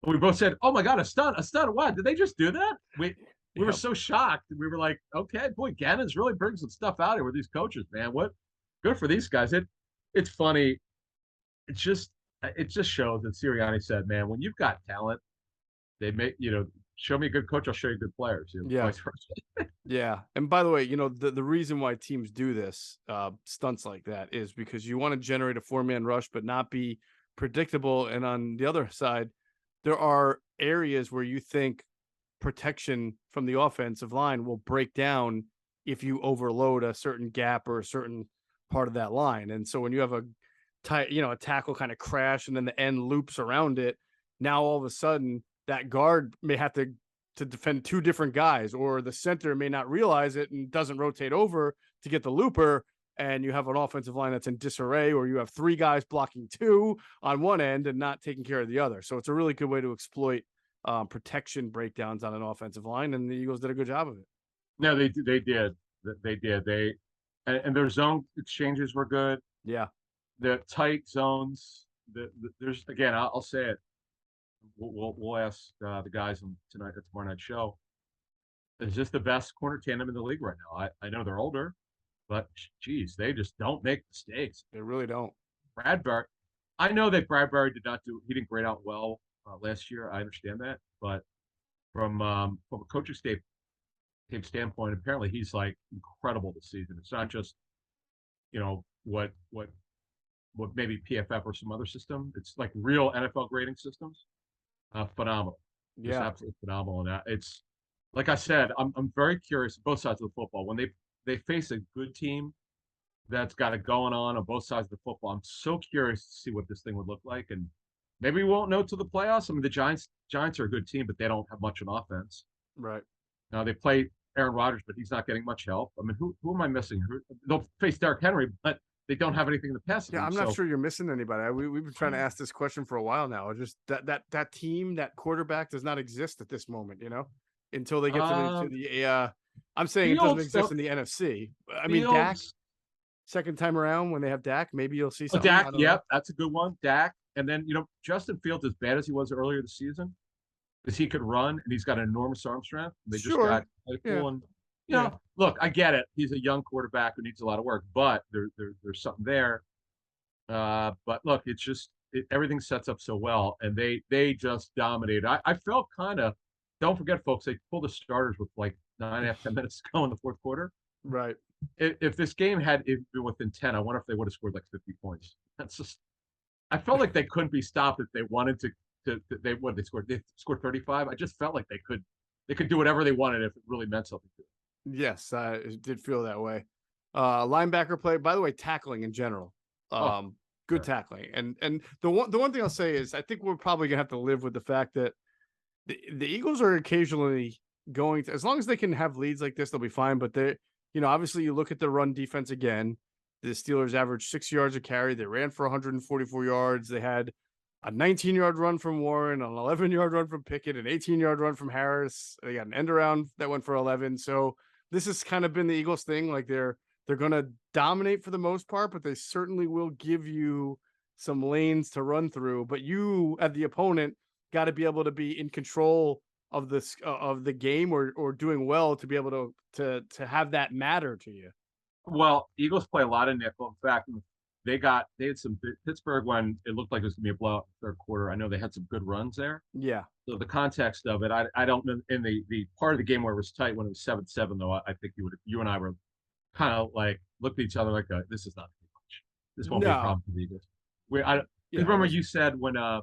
Speaker 2: And we both said, "Oh my God, a stunt! What? Did they just do that?" We were so shocked. We were like, "Okay, boy, Gannon's really bringing some stuff out here with these coaches, man. What? Good for these guys." It's funny. It just shows that Sirianni said, "Man, when you've got talent, they make show me a good coach, I'll show you good players." Vice versa.
Speaker 1: Yeah. And by the way, the reason why teams do this, stunts like that, is because you want to generate a 4-man rush, but not be predictable. And on the other side, there are areas where you think protection from the offensive line will break down if you overload a certain gap or a certain part of that line. And so when you have a tackle kind of crash and then the end loops around it, now all of a sudden that guard may have to defend two different guys, or the center may not realize it and doesn't rotate over to get the looper. And you have an offensive line that's in disarray, or you have 3 guys blocking 2 on one end and not taking care of the other. So it's a really good way to exploit protection breakdowns on an offensive line, and the Eagles did a good job of it.
Speaker 2: No, they did. And their zone exchanges were good.
Speaker 1: Yeah,
Speaker 2: the tight zones. There's again, I'll say it. We'll ask the guys on tomorrow night show. Is this the best corner tandem in the league right now? I know they're older, but geez, they just don't make mistakes.
Speaker 1: They really don't.
Speaker 2: Bradbury, I know that Bradbury he didn't grade out well last year. I understand that, but from a coaching standpoint, apparently he's like incredible this season. It's not just what maybe PFF or some other system. It's like real NFL grading systems. Phenomenal.
Speaker 1: Yeah,
Speaker 2: just absolutely phenomenal. And it's like I said, I'm very curious both sides of the football when they face a good team that's got it going on both sides of the football. I'm so curious to see what this thing would look like, and maybe we won't know till the playoffs. I mean, the Giants are a good team, but they don't have much on offense.
Speaker 1: Right.
Speaker 2: Now they play Aaron Rodgers, but he's not getting much help. I mean, who am I missing? They'll face Derrick Henry, but they don't have anything in the pass.
Speaker 1: Yeah, I'm not sure you're missing anybody. We've been trying to ask this question for a while now. Just that team, that quarterback does not exist at this moment, until they get to the I'm saying it doesn't exist in the NFC. I mean, Dak, second time around when they have Dak, maybe you'll see something.
Speaker 2: Dak, yep, that's a good one. Dak, and then Justin Fields, as bad as he was earlier this season, because he could run and he's got an enormous arm strength. They just got Claypool and look, I get it. He's a young quarterback who needs a lot of work, but there's something there. But look, it's just everything sets up so well, and they just dominated. I felt kind of. Don't forget, folks, they pulled the starters with like 9.5, 10 minutes to go in the fourth quarter.
Speaker 1: Right.
Speaker 2: If this game had been within 10, I wonder if they would have scored like 50 points. That's just. I felt like they couldn't be stopped if they wanted to. They scored. They scored 35. I just felt like they could do whatever they wanted if it really meant something to them.
Speaker 1: Yes, it did feel that way. Linebacker play, by the way, tackling in general. Good tackling. And the one thing I'll say is I think we're probably gonna have to live with the fact that the Eagles are occasionally going to, as long as they can have leads like this, they'll be fine. But they, obviously you look at the run defense again. The Steelers averaged 6 yards a carry. They ran for 144 yards. They had a 19-yard run from Warren, an 11-yard run from Pickett, an 18-yard run from Harris. They got an end around that went for 11. So this has kind of been the Eagles thing. Like they're going to dominate for the most part, but they certainly will give you some lanes to run through. But you, at the opponent, got to be able to be in control of this of the game or doing well to be able to have that matter to you.
Speaker 2: Well, Eagles play a lot of nickel. In fact, they had some Pittsburgh when it looked like it was gonna be a blowout in the third quarter. I know they had some good runs there.
Speaker 1: Yeah.
Speaker 2: So the context of it, I don't know. In the part of the game where it was tight when it was 7-7, though, I think you and I were kind of like looked at each other like, this is not too much. This won't be a
Speaker 1: No.
Speaker 2: problem for the Eagles. Because remember you said when it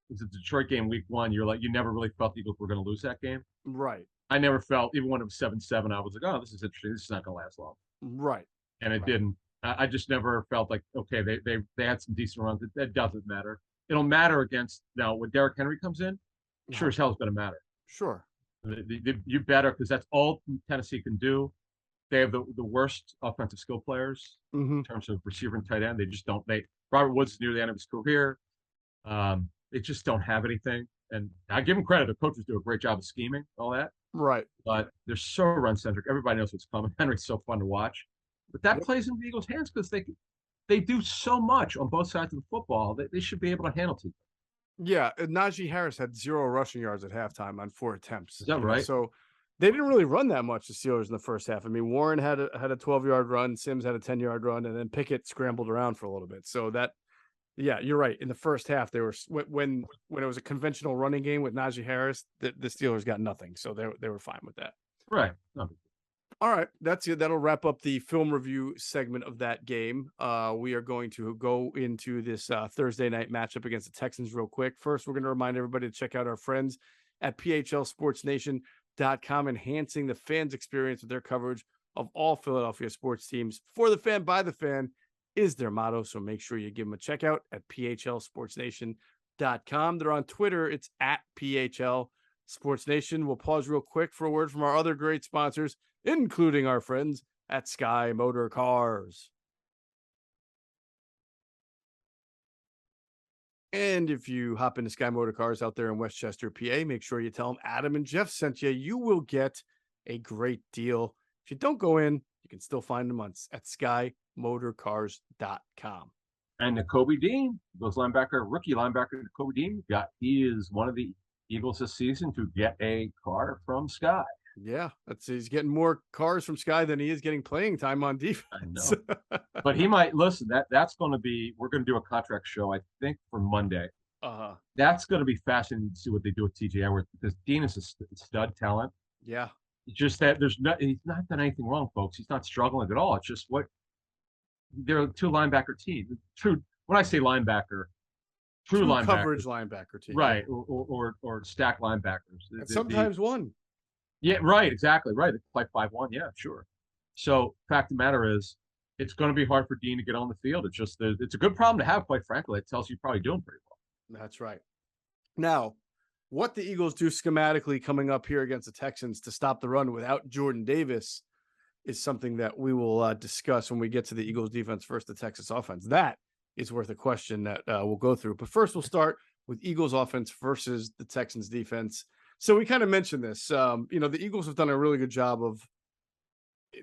Speaker 2: was the Detroit game week 1, you're like, you never really felt the Eagles were going to lose that game.
Speaker 1: Right.
Speaker 2: I never felt, even when it was 7-7, I was like, oh, this is interesting. This is not going to last long.
Speaker 1: Right.
Speaker 2: And it didn't. I just never felt like, okay, they had some decent runs. That doesn't matter. It'll matter against, now when Derrick Henry comes in, sure as hell it's going to matter.
Speaker 1: Sure.
Speaker 2: You better, because that's all Tennessee can do. They have the worst offensive skill players in terms of receiver and tight end. They just don't. Robert Woods is near the end of his career. They just don't have anything. And I give them credit. The coaches do a great job of scheming, all that.
Speaker 1: Right.
Speaker 2: But they're so run-centric. Everybody knows what's coming. Henry's so fun to watch. But that plays in the Eagles' hands because they do so much on both sides of the football that they should be able to handle teams.
Speaker 1: Yeah, Najee Harris had 0 rushing yards at halftime on 4 attempts.
Speaker 2: Is that right?
Speaker 1: So they didn't really run that much, the Steelers, in the first half. I mean, Warren had a 12-yard run, Sims had a 10-yard run, and then Pickett scrambled around for a little bit. So yeah, you're right. In the first half, they were when it was a conventional running game with Najee Harris, the Steelers got nothing. So they were fine with that.
Speaker 2: Right. No.
Speaker 1: All right, that's it. That'll wrap up the film review segment of that game. We are going to go into this Thursday night matchup against the Texans real quick. First, we're going to remind everybody to check out our friends at phlsportsnation.com, enhancing the fans' experience with their coverage of all Philadelphia sports teams. For the fan, by the fan is their motto, so make sure you give them a check out at phlsportsnation.com. They're on Twitter. It's at phlsportsnation. We'll pause real quick for a word from our other great sponsors, including our friends at Sky Motor Cars. And if you hop into Sky Motor Cars out there in Westchester, PA, make sure you tell them Adam and Geoff sent you. You will get a great deal. If you don't go in, you can still find them at skymotorcars.com.
Speaker 2: And Nakobe Dean, rookie linebacker Nakobe Dean, he is one of the Eagles this season to get a car from Sky.
Speaker 1: Yeah, he's getting more cars from Sky than he is getting playing time on defense.
Speaker 2: I know. But he might listen. That's going to be. We're going to do a contract show, I think, for Monday. That's going to be fascinating to see what they do with TJ Edwards, because Dean is a stud talent.
Speaker 1: Yeah.
Speaker 2: It's just that he's not done anything wrong, folks. He's not struggling at all. It's just they're a 2 linebacker team. True. When I say linebacker, true linebacker,
Speaker 1: coverage linebacker team,
Speaker 2: right? Or stack linebackers.
Speaker 1: And sometimes one.
Speaker 2: Yeah, right, exactly, right. They play 5-1, yeah, sure. So, fact of the matter is, it's going to be hard for Dean to get on the field. It's just it's a good problem to have, quite frankly. It tells you you're probably doing pretty well.
Speaker 1: That's right. Now, what the Eagles do schematically coming up here against the Texans to stop the run without Jordan Davis is something that we will discuss when we get to the Eagles defense versus the Texas offense. That is worth a question that we'll go through. But first, we'll start with Eagles offense versus the Texans defense. So we kind of mentioned this. The Eagles have done a really good job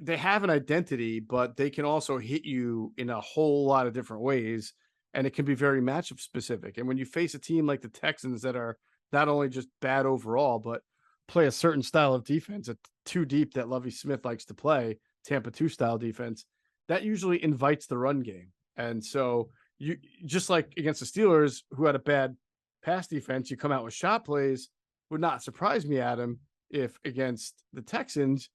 Speaker 1: they have an identity, but they can also hit you in a whole lot of different ways, and it can be very matchup specific. And when you face a team like the Texans that are not only just bad overall, but play a certain style of defense, a 2 deep that Lovie Smith likes to play, Tampa 2 style defense, that usually invites the run game. And so you just like against the Steelers, who had a bad pass defense, you come out with shot plays. Would not surprise me, Adam, if against the Texans,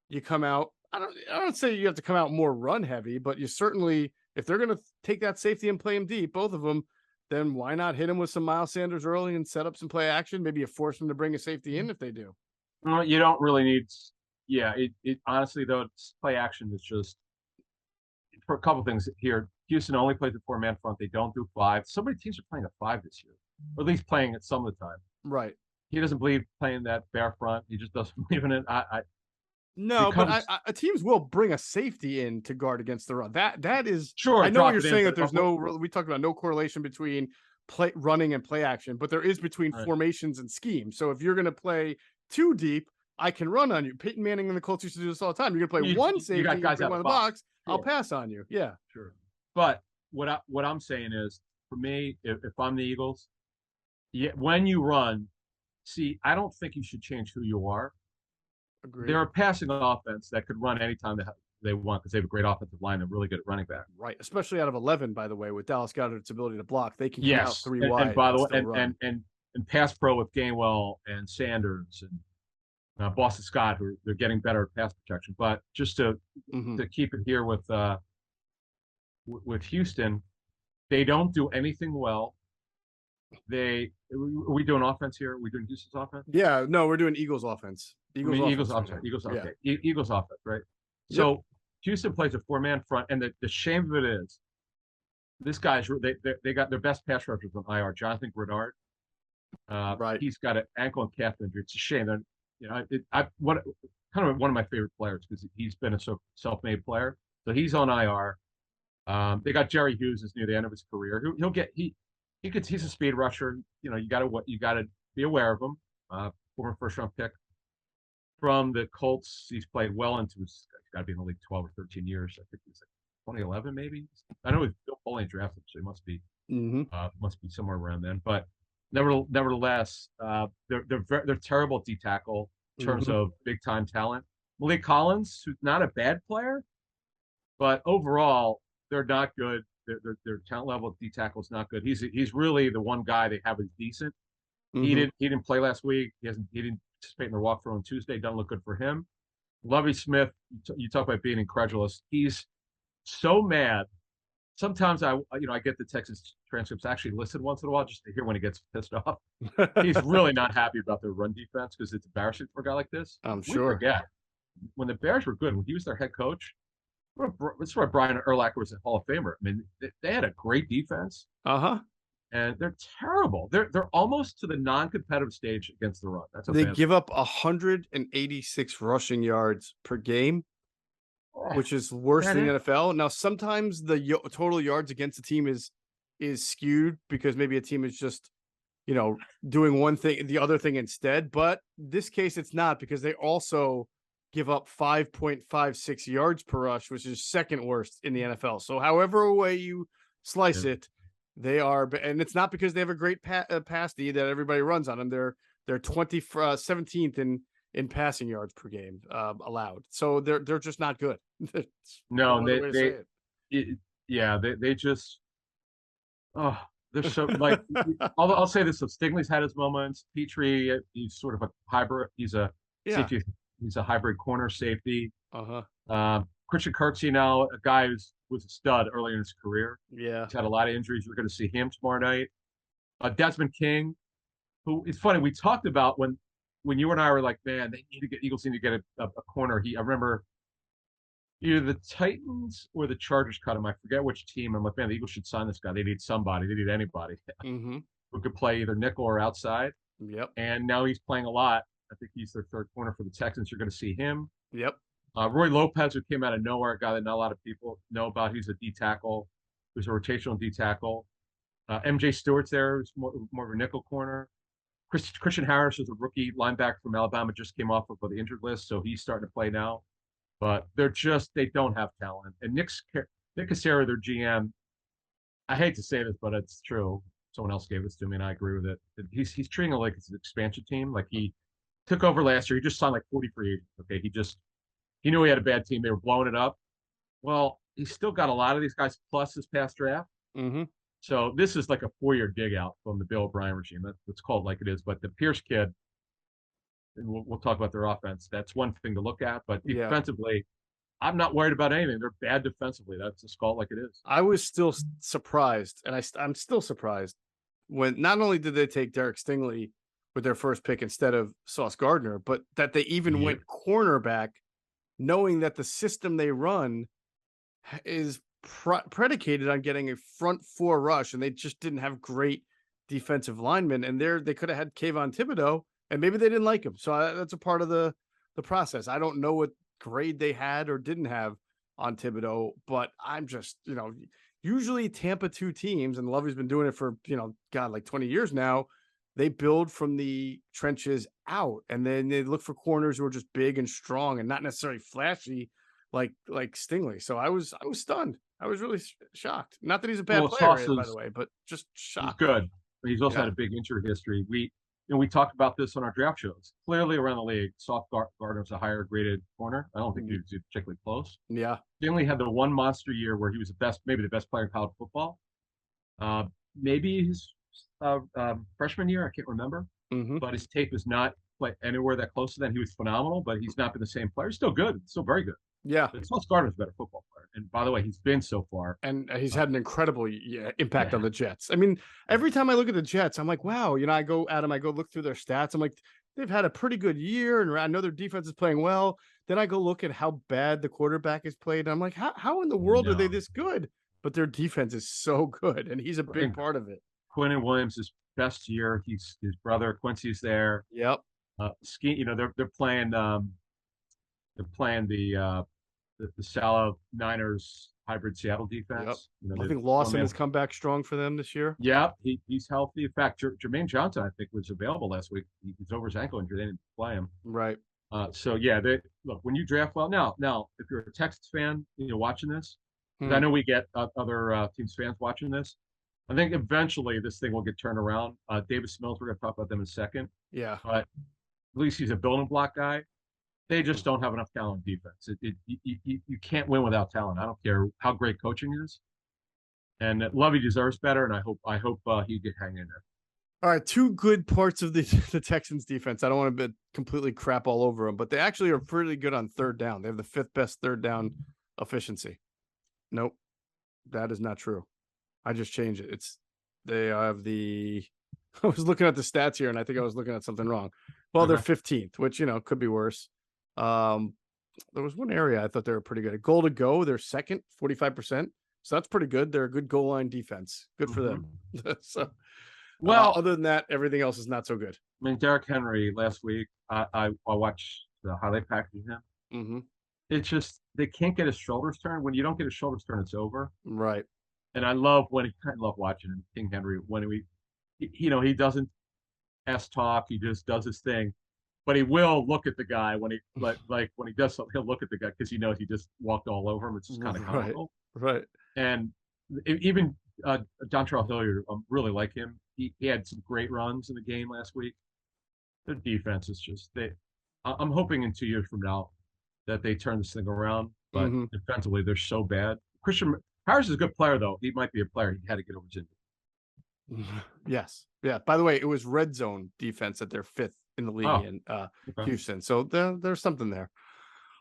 Speaker 1: you come out, I don't say you have to come out more run heavy, but you certainly, if they're going to take that safety and play him deep, both of them, then why not hit him with some Miles Sanders early and set up some play action? Maybe you force them to bring a safety in if they do.
Speaker 2: Well, you don't really need, it honestly, though, it's play action is just, for a couple things here, Houston only plays a 4-man front. They don't do 5. So many teams are playing a 5 this year, or at least playing it some of the time.
Speaker 1: Right.
Speaker 2: He doesn't believe playing that bare front. He just doesn't believe in it.
Speaker 1: But teams will bring a safety in to guard against the run. That is
Speaker 2: sure.
Speaker 1: I know what you're saying that there's we talked about no correlation between running and play action, but there is between formations and schemes. So if you're going to play 2 deep, I can run on you. Peyton Manning and the Colts used to do this all the time. You're going to play one safety, you got guys out of the box. Sure. I'll pass on you. Yeah,
Speaker 2: sure. But what I'm saying is, for me, if I'm the Eagles, when you run. See, I don't think you should change who you are.
Speaker 1: Agreed.
Speaker 2: They're a passing offense that could run anytime they want because they have a great offensive line. They're really good at running back.
Speaker 1: Right, especially out of 11, by the way, with Dallas Goedert's ability to block, they can come out
Speaker 2: Yes,
Speaker 1: 3
Speaker 2: and
Speaker 1: wide
Speaker 2: by the way,
Speaker 1: still run.
Speaker 2: and pass pro with Gainwell and Sanders and Boston Scott, who they're getting better at pass protection. But just to keep it here with Houston, they don't do anything well. Are we doing offense here? Are we doing Houston's offense?
Speaker 1: Yeah, no, we're doing Eagles offense.
Speaker 2: Eagles offense, right? So Houston plays a 4-man front, and the shame of it is, this guy's they got their best pass rushers on IR. Jonathan Grenard,
Speaker 1: right?
Speaker 2: He's got an ankle and calf injury. It's a shame. And, kind of one of my favorite players because he's been a self-made player. So he's on IR. They got Jerry Hughes is near the end of his career. He's a speed rusher. You got to be aware of him. Former first-round pick from the Colts. He's played well into his. He's got to be in the league 12 or 13 years. I think he's like 2011 maybe. I know Bill Foley drafted, so he must be somewhere around then. But nevertheless, they're terrible at D tackle in terms of big-time talent. Malik Collins, who's not a bad player, but overall they're not good. Their talent level at D tackle is not good. He's really the one guy they have is decent. He didn't play last week. He didn't participate in the walkthrough on Tuesday. Doesn't look good for him. Lovie Smith, you talk about being incredulous. He's so mad. Sometimes I get the Texas transcripts. I actually listen once in a while just to hear when he gets pissed off. He's really not happy about their run defense because it's embarrassing for a guy like this.
Speaker 1: I'm sure.
Speaker 2: Forget when the Bears were good, when he was their head coach. That's why Brian Urlacher was a Hall of Famer. I mean, they had a great defense. And they're terrible. They're almost to the non-competitive stage against the run. That's
Speaker 1: they give up 186 rushing yards per game, which is worse than the NFL. Now, sometimes the total yards against a team is skewed because maybe a team is just, doing one thing, the other thing instead. But this case, it's not because they also give up 5.56 yards per rush, which is second worst in the NFL. So however way you slice it, they are, and it's not because they have a great pass D that everybody runs on them. They're 17th in passing yards per game allowed. So they're just not good.
Speaker 2: No, they just they're so like I'll say this: Stingley's had his moments. Petrie, he's sort of a hybrid. He's a safety. He's a hybrid corner safety. Christian Kirksey now, a guy who was a stud earlier in his career.
Speaker 1: Yeah.
Speaker 2: He's had a lot of injuries. We're going to see him tomorrow night. Desmond King, who it's funny, we talked about when you and I were like, man, Eagles need to get a corner. I remember either the Titans or the Chargers cut him. I forget which team. I'm like, man, the Eagles should sign this guy. They need somebody. They need anybody who could play either nickel or outside.
Speaker 1: Yep.
Speaker 2: And now he's playing a lot. I think he's their third corner for the Texans. You're going to see him.
Speaker 1: Yep.
Speaker 2: Roy Lopez, who came out of nowhere, a guy that not a lot of people know about. He's a D tackle. He's a rotational D tackle. MJ Stewart's there, who's more of a nickel corner. Christian Harris is a rookie linebacker from Alabama, just came off of the injured list, so he's starting to play now. But they don't have talent. And Nick Cassera, their GM, I hate to say this, but it's true. Someone else gave this to me, and I agree with it. He's treating it like it's an expansion team. Like he took over last year. He just signed like 40 free agents. Okay, he knew he had a bad team. They were blowing it up. Well, he's still got a lot of these guys plus his past draft. So this is like a 4-year dig out from the Bill O'Brien regime. That's called like it is. But the Pierce kid, and we'll talk about their offense. That's one thing to look at. But defensively, I'm not worried about anything. They're bad defensively. That's just called like it is.
Speaker 1: I was still surprised, and I'm still surprised when not only did they take Derek Stingley with their first pick instead of Sauce Gardner, but that they even went cornerback, knowing that the system they run is predicated on getting a front four rush, and they just didn't have great defensive linemen. And they could have had Kayvon Thibodeau, and maybe they didn't like him. So that's a part of the process. I don't know what grade they had or didn't have on Thibodeau, but I'm just, usually Tampa 2 teams, and Lovey's been doing it for, like 20 years now. They build from the trenches out, and then they look for corners who are just big and strong and not necessarily flashy like Stingley. So I was stunned. I was really shocked. Not that he's a bad player, by the way, but just shocked.
Speaker 2: He's good. But he's also had a big injury history. and we talked about this on our draft shows. Clearly around the league, Gardner's a higher graded corner. I don't think he was particularly close.
Speaker 1: Yeah.
Speaker 2: He only had the one monster year where he was maybe the best player in college football. Maybe his freshman year, I can't remember. But his tape is not quite anywhere that close to that. He was phenomenal, but he's not been the same player. He's still good, still very good.
Speaker 1: Yeah.
Speaker 2: But Sauce Gardner's a better football player. And by the way, he's been so far.
Speaker 1: And he's had an incredible impact on the Jets. I mean, every time I look at the Jets, I'm like, wow, I go look through their stats. I'm like, they've had a pretty good year, and I know their defense is playing well. Then I go look at how bad the quarterback has played, and I'm like, how in the world are they this good? But their defense is so good, and he's a big part of it.
Speaker 2: Quinnen Williams' best year. His brother Quincy's there.
Speaker 1: Yep.
Speaker 2: They're playing the Salah Niners hybrid Seattle defense.
Speaker 1: Yep. I think Lawson has come back strong for them this year.
Speaker 2: Yeah, he's healthy. In fact, Jermaine Johnson, I think, was available last week. He's over his ankle injury. They didn't play him.
Speaker 1: Right.
Speaker 2: So yeah, look, when you draft well. Now, if you're a Texans fan, watching this, I know we get other teams fans watching this. I think eventually this thing will get turned around. Davis Mills, we're going to talk about them in a second.
Speaker 1: Yeah.
Speaker 2: But at least he's a building block guy. They just don't have enough talent in defense. You can't win without talent. I don't care how great coaching is. And Lovey deserves better, and I hope he can hang in there.
Speaker 1: All right, two good parts of the Texans defense. I don't want to completely crap all over them, but they actually are pretty good on third down. They have the 5th best third down efficiency. Nope, that is not true. I just changed it. They have I was looking at the stats here, and I think I was looking at something wrong. Well, they're 15th, which, could be worse. There was one area I thought they were pretty good. At goal to go, they're second, 45%. So that's pretty good. They're a good goal line defense. Good for them. So, well, other than that, everything else is not so good.
Speaker 2: I mean, Derrick Henry last week, I watched how they packaged him. It's just they can't get his shoulders turned. When you don't get his shoulders turned, it's over.
Speaker 1: Right.
Speaker 2: And I love watching him, King Henry, when he doesn't talk, he just does his thing. But he will look at the guy when he when he does something, he'll look at the guy because he knows he just walked all over him. It's just kind of comical.
Speaker 1: Right.
Speaker 2: And even Dontrell Hilliard, really like him. He had some great runs in the game last week. Their defense is just I'm hoping in 2 years from now that they turn this thing around. But defensively, they're so bad. Christian Harris is a good player, though. He might be a player. He had to get over his injury.
Speaker 1: Yes. Yeah. By the way, it was red zone defense that they're 5th in the league in Houston. So there's something there.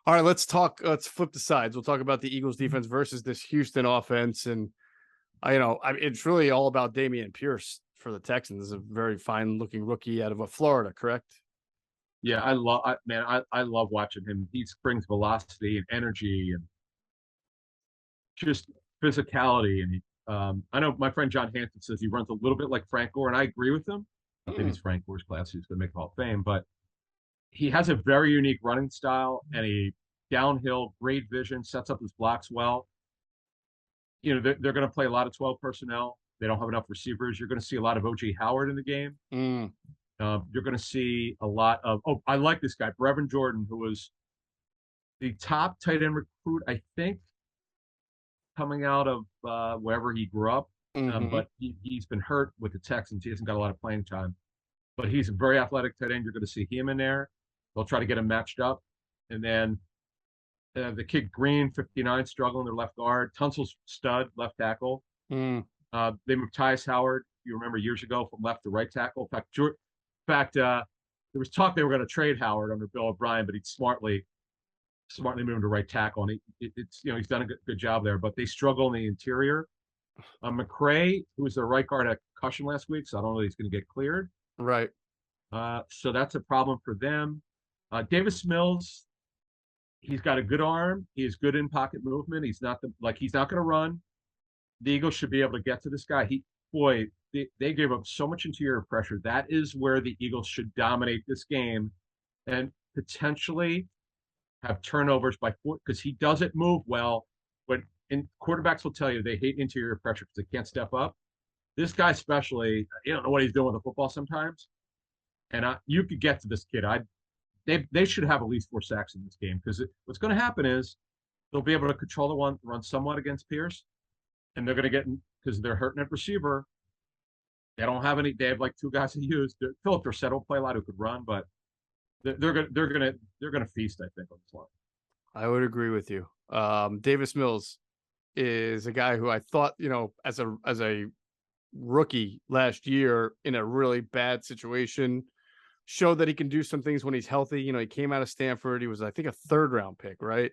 Speaker 1: All right, let's flip the sides. We'll talk about the Eagles defense versus this Houston offense. And it's really all about Dameon Pierce for the Texans, a very fine looking rookie out of Florida, correct?
Speaker 2: Yeah, I love watching him. He brings velocity and energy and just physicality. And I know my friend John Hanson says he runs a little bit like Frank Gore, and I agree with him. I think he's Frank Gore's class. He's going to make Hall of Fame, but he has a very unique running style and a downhill, great vision, sets up his blocks well. They're going to play a lot of 12 personnel. They don't have enough receivers. You're going to see a lot of O.J. Howard in the game. You're going to see a lot of I like this guy, Brevin Jordan, who was the top tight end recruit, I think, coming out of wherever he grew up. But he's been hurt with the Texans. He hasn't got a lot of playing time. But he's a very athletic tight end. You're going to see him in there. They'll try to get him matched up. And then the kid Green, 59, struggling their left guard. Tunsil's stud, left tackle. They moved Tyus Howard, you remember, years ago from left to right tackle. In fact, there was talk they were going to trade Howard under Bill O'Brien, but he smartly moved him to right tackle. And he's done a good job there. But they struggle in the interior. McCray, who was their right guard, had a concussion last week, so I don't know if he's going to get cleared.
Speaker 1: Right.
Speaker 2: So that's a problem for them. Davis Mills, he's got a good arm. He has good in pocket movement. He's not going to run. The Eagles should be able to get to this guy. They gave up so much interior pressure. That is where the Eagles should dominate this game and potentially have turnovers because he doesn't move well. And quarterbacks will tell you they hate interior pressure because they can't step up. This guy especially, you don't know what he's doing with the football sometimes. And you could get to this kid. They should have at least 4 sacks in this game because what's going to happen is they'll be able to control the run somewhat against Pierce, and they're going to get, because they're hurting at receiver, They don't have any. They have like two guys to use. Philip Dorsett will play a lot who could run, but they're gonna feast. I think on this line.
Speaker 1: I would agree with you. Davis Mills is a guy who I thought, as a rookie last year in a really bad situation, showed that he can do some things when he's healthy. He came out of Stanford. He was, I think, a third round pick, right?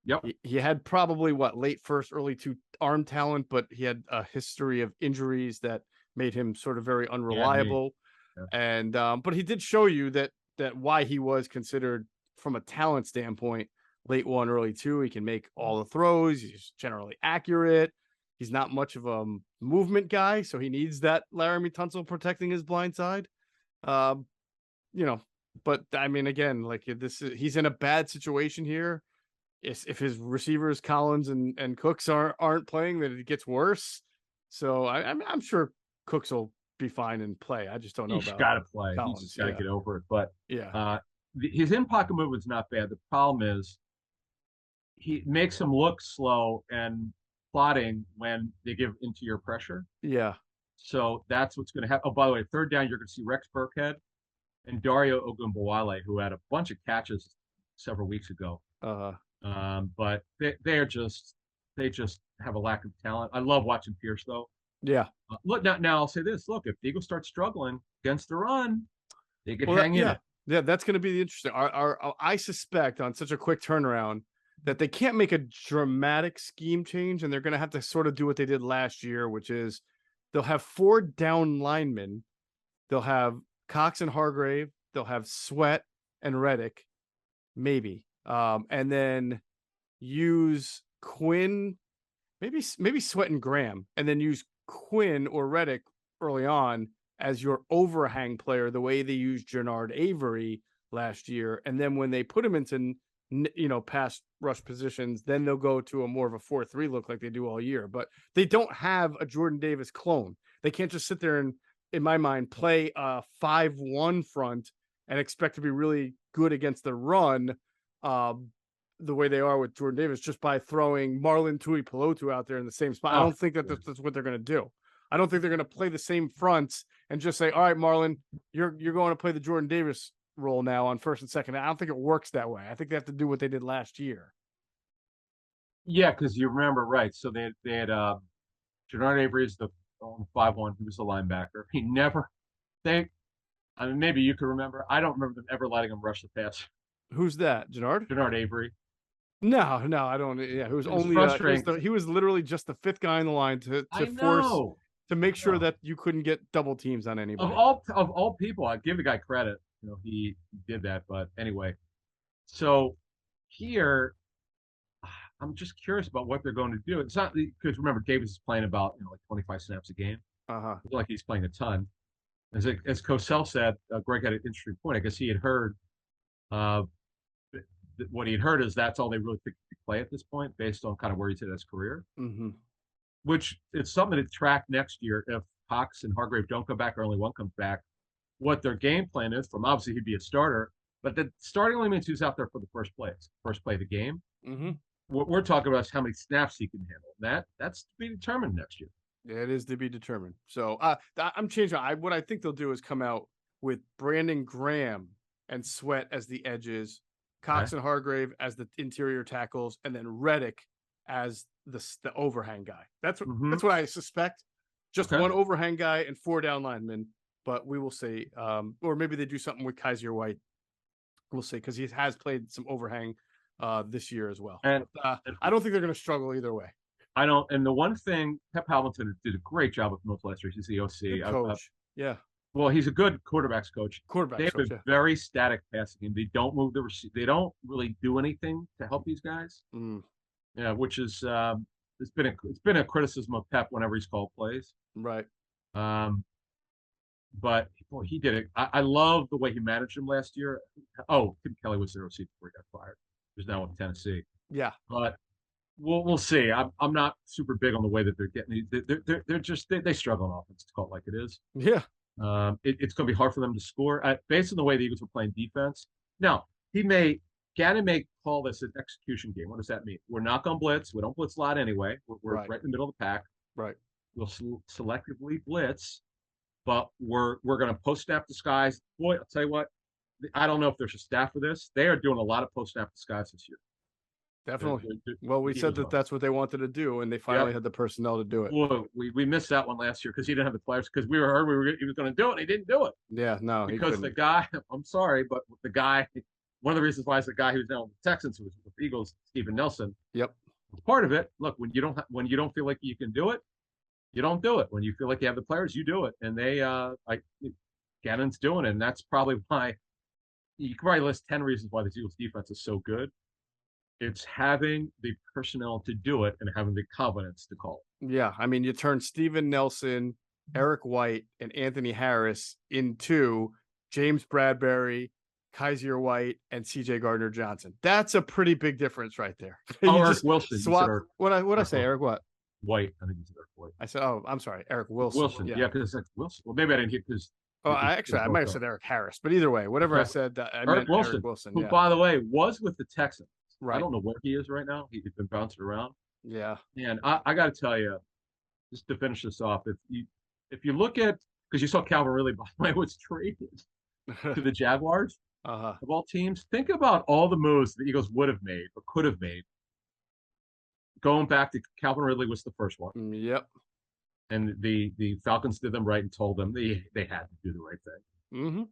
Speaker 2: Yep.
Speaker 1: He had probably late first, early two arm talent, but he had a history of injuries that made him sort of very unreliable.
Speaker 2: Yeah.
Speaker 1: And but he did show you that why he was considered from a talent standpoint late one, early two. He can make all the throws. He's generally accurate. He's not much of a movement guy, so he needs that Laramie Tunsil protecting his blind side. But I mean, again, like he's in a bad situation here. If his receivers Collins and Cooks aren't playing, then it gets worse. So I'm sure Cooks will be fine and play. I just don't know.
Speaker 2: He's
Speaker 1: about
Speaker 2: got to play.
Speaker 1: Collins.
Speaker 2: He's just got to get over it. But
Speaker 1: yeah,
Speaker 2: his in pocket movement's not bad. The problem is he makes him look slow and plotting when they give into your pressure.
Speaker 1: Yeah.
Speaker 2: So that's what's going to happen. Oh, by the way, third down, you're going to see Rex Burkhead and Dario Ogunbowale, who had a bunch of catches several weeks ago. But they just have a lack of talent. I love watching Pierce though.
Speaker 1: Yeah.
Speaker 2: Look now, I'll say this: look, if the Eagles start struggling against the run, they could hang in.
Speaker 1: Yeah, that's going to be the interesting. I suspect on such a quick turnaround that they can't make a dramatic scheme change, and they're going to have to sort of do what they did last year, which is they'll have 4 down linemen. They'll have Cox and Hargrave. They'll have Sweat and Reddick, maybe, and then use Quinn, maybe Sweat and Graham, and then use Quinn or Reddick early on as your overhang player, the way they used Jernard Avery last year. And then when they put him into, pass rush positions, then they'll go to a more of a 4-3 look like they do all year. But they don't have a Jordan Davis clone. They can't just sit there and, in my mind, play a 5-1 front and expect to be really good against the run the way they are with Jordan Davis just by throwing Marlon Tuipulotu out there in the same spot. I don't think that's what they're going to do. I don't think they're going to play the same fronts and just say, all right, Marlon, you're going to play the Jordan Davis role now on first and second. I don't think it works that way. I think they have to do what they did last year.
Speaker 2: Yeah, because you remember, right. So they had Jernard Avery is the 5-1. He was the linebacker. He never, maybe you could remember. I don't remember them ever letting him rush the pass.
Speaker 1: Who's that?
Speaker 2: Jernard Avery.
Speaker 1: No, I don't. Yeah, it was only he was literally just the 5th guy in the line to force to make sure that you couldn't get double teams on anybody.
Speaker 2: Of all people, I give the guy credit. He did that. But anyway, so here, I'm just curious about what they're going to do. It's not because remember Davis is playing about like 25 snaps a game. It's like he's playing a ton. As Cosell said, Greg had an interesting point. I guess he had heard. What he'd heard is that's all they really think he could play at this point, based on kind of where he's at his career. Which it's something to track next year if Cox and Hargrave don't come back or only one comes back. What their game plan is from obviously he'd be a starter, but the starting only means who's out there for the first play of the game. What we're talking about is how many snaps he can handle. That's to be determined next year.
Speaker 1: Yeah, it is to be determined. So I'm changing. What I think they'll do is come out with Brandon Graham and Sweat as the edges, Cox and Hargrave as the interior tackles, and then Reddick as the overhang guy. That's what I suspect. Just one overhang guy and 4 down linemen. But we will see. Or maybe they do something with Kaiser White. We'll see, because he has played some overhang this year as well.
Speaker 2: And
Speaker 1: I don't think they're going to struggle either way.
Speaker 2: I don't. And the one thing, Pep Hamilton did a great job with North last year. He's the OC.
Speaker 1: Good coach. Yeah.
Speaker 2: Well, he's a good quarterbacks coach.
Speaker 1: They have
Speaker 2: a very static passing game. They don't move the receiver. They don't really do anything to help these guys. Yeah, which is it's been a criticism of Pep whenever he's called plays.
Speaker 1: Right.
Speaker 2: But boy, he did it. I love the way he managed him last year. Oh, Tim Kelly was their OC before he got fired. He's now with Tennessee.
Speaker 1: Yeah.
Speaker 2: But we'll see. I'm not super big on the way that they're getting. They're just they struggle on offense. It's called like it is.
Speaker 1: Yeah.
Speaker 2: It's going to be hard for them to score based on the way the Eagles were playing defense. Now, Gannon may call this an execution game. What does that mean? We're not going to blitz. We don't blitz a lot anyway. We're right in the middle of the pack.
Speaker 1: Right.
Speaker 2: We'll selectively blitz, but we're going to post snap disguise. Boy, I'll tell you what, I don't know if there's a staff for this. They are doing a lot of post snap disguise this year.
Speaker 1: Definitely. Well, we said that that's what they wanted to do, and they finally had the personnel to do it.
Speaker 2: Well, we missed that one last year because he didn't have the players, because we heard he was going to do it, and he didn't do it.
Speaker 1: Yeah, no,
Speaker 2: because the guy, I'm sorry, but the guy, one of the reasons why is the guy who's now with the Texans, who was with the Eagles, Steven Nelson.
Speaker 1: Yep.
Speaker 2: Part of it. Look, when you don't feel like you can do it, you don't do it. When you feel like you have the players, you do it. And they, Gannon's doing it, and that's probably why you can probably list 10 reasons why the Eagles defense is so good. It's having the personnel to do it and having the confidence to call it.
Speaker 1: Yeah, I mean, you turn Steven Nelson, Eric White, and Anthony Harris into James Bradbury, Kaiser White, and CJ Gardner-Johnson. That's a pretty big difference right there.
Speaker 2: Eric Wilson.
Speaker 1: What I say, Eric what?
Speaker 2: White. I think he's Eric White.
Speaker 1: I said, oh, I'm sorry, Eric Wilson.
Speaker 2: Yeah, because it's Wilson. Well, maybe I didn't hear because.
Speaker 1: Oh, I might have said Eric Harris, but either way, whatever I said, I meant Eric Wilson.
Speaker 2: Who, by the way, was with the Texans.
Speaker 1: Right.
Speaker 2: I don't know where he is right now. He's been bouncing around.
Speaker 1: Yeah.
Speaker 2: And I got to tell you, just to finish this off, if you look at, because you saw Calvin Ridley, by the way, was traded to the Jaguars of all teams. Think about all the moves the Eagles would have made or could have made. Going back to Calvin Ridley was the first one.
Speaker 1: Yep.
Speaker 2: And the Falcons did them right and told them they had to do the right thing.
Speaker 1: Mm-hmm.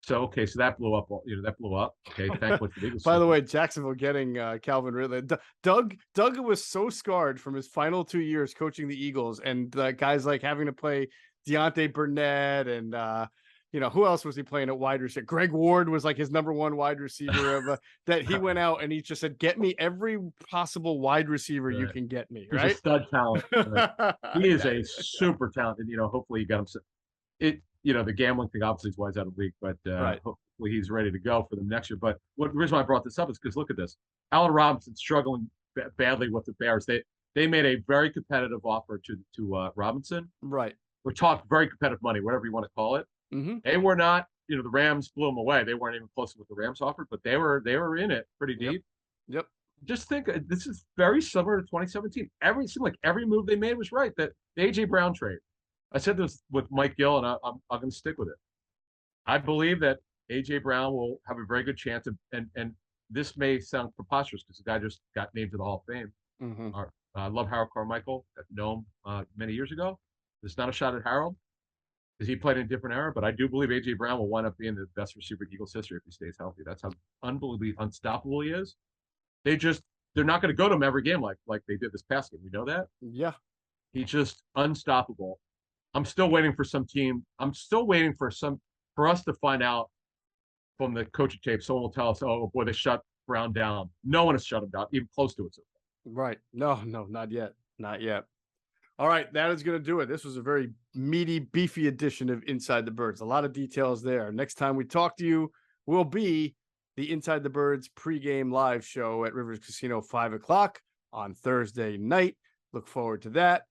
Speaker 2: So, okay, so that blew up. That blew up. Okay, thankfully for the Eagles.
Speaker 1: By the way, Jacksonville getting Calvin Ridley. Doug was so scarred from his final 2 years coaching the Eagles, and guys like having to play Deontay Burnett and who else was he playing at wide receiver? Greg Ward was like his number one wide receiver that he went out and he just said, "Get me every possible wide receiver you can get me." Right?
Speaker 2: He's a stud talent. Right? He is a super talented. Hopefully you got him. The gambling thing obviously is why he's out of the league, but hopefully he's ready to go for them next year. But the reason why I brought this up is because look at this. Allen Robinson's struggling badly with the Bears. They made a very competitive offer to Robinson.
Speaker 1: Right.
Speaker 2: We're talking very competitive money, whatever you want to call it.
Speaker 1: Mm-hmm.
Speaker 2: They were not, the Rams blew them away. They weren't even close to what the Rams offered, but they were in it pretty deep.
Speaker 1: Yep.
Speaker 2: Just think, this is very similar to 2017. It seemed like every move they made was right. That the A.J. Brown trade. I said this with Mike Gill, and I'm going to stick with it. I believe that A.J. Brown will have a very good chance, and this may sound preposterous because the guy just got named to the Hall of Fame.
Speaker 1: Mm-hmm.
Speaker 2: I love Harold Carmichael. I've known him many years ago. It's not a shot at Harold because he played in a different era, but I do believe A.J. Brown will wind up being the best receiver in Eagles history if he stays healthy. That's how unbelievably unstoppable he is. They're not going to go to him every game like they did this past game. We know that.
Speaker 1: Yeah.
Speaker 2: He's just unstoppable. I'm still waiting for for us to find out from the coaching tape. Someone will tell us, "Oh boy, they shut Brown down." No one has shut him down, even close to it.
Speaker 1: Right? No, not yet. All right, that is going to do it. This was a very meaty, beefy edition of Inside the Birds. A lot of details there. Next time we talk to you will be the Inside the Birds pregame live show at Rivers Casino, 5:00 on Thursday night. Look forward to that.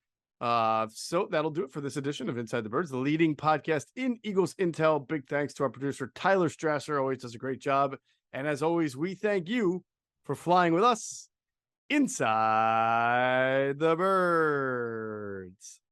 Speaker 1: So that'll do it for this edition of Inside the Birds, the leading podcast in Eagles Intel. Big thanks to our producer, Tyler Strasser. Always does a great job. And as always, we thank you for flying with us inside the Birds.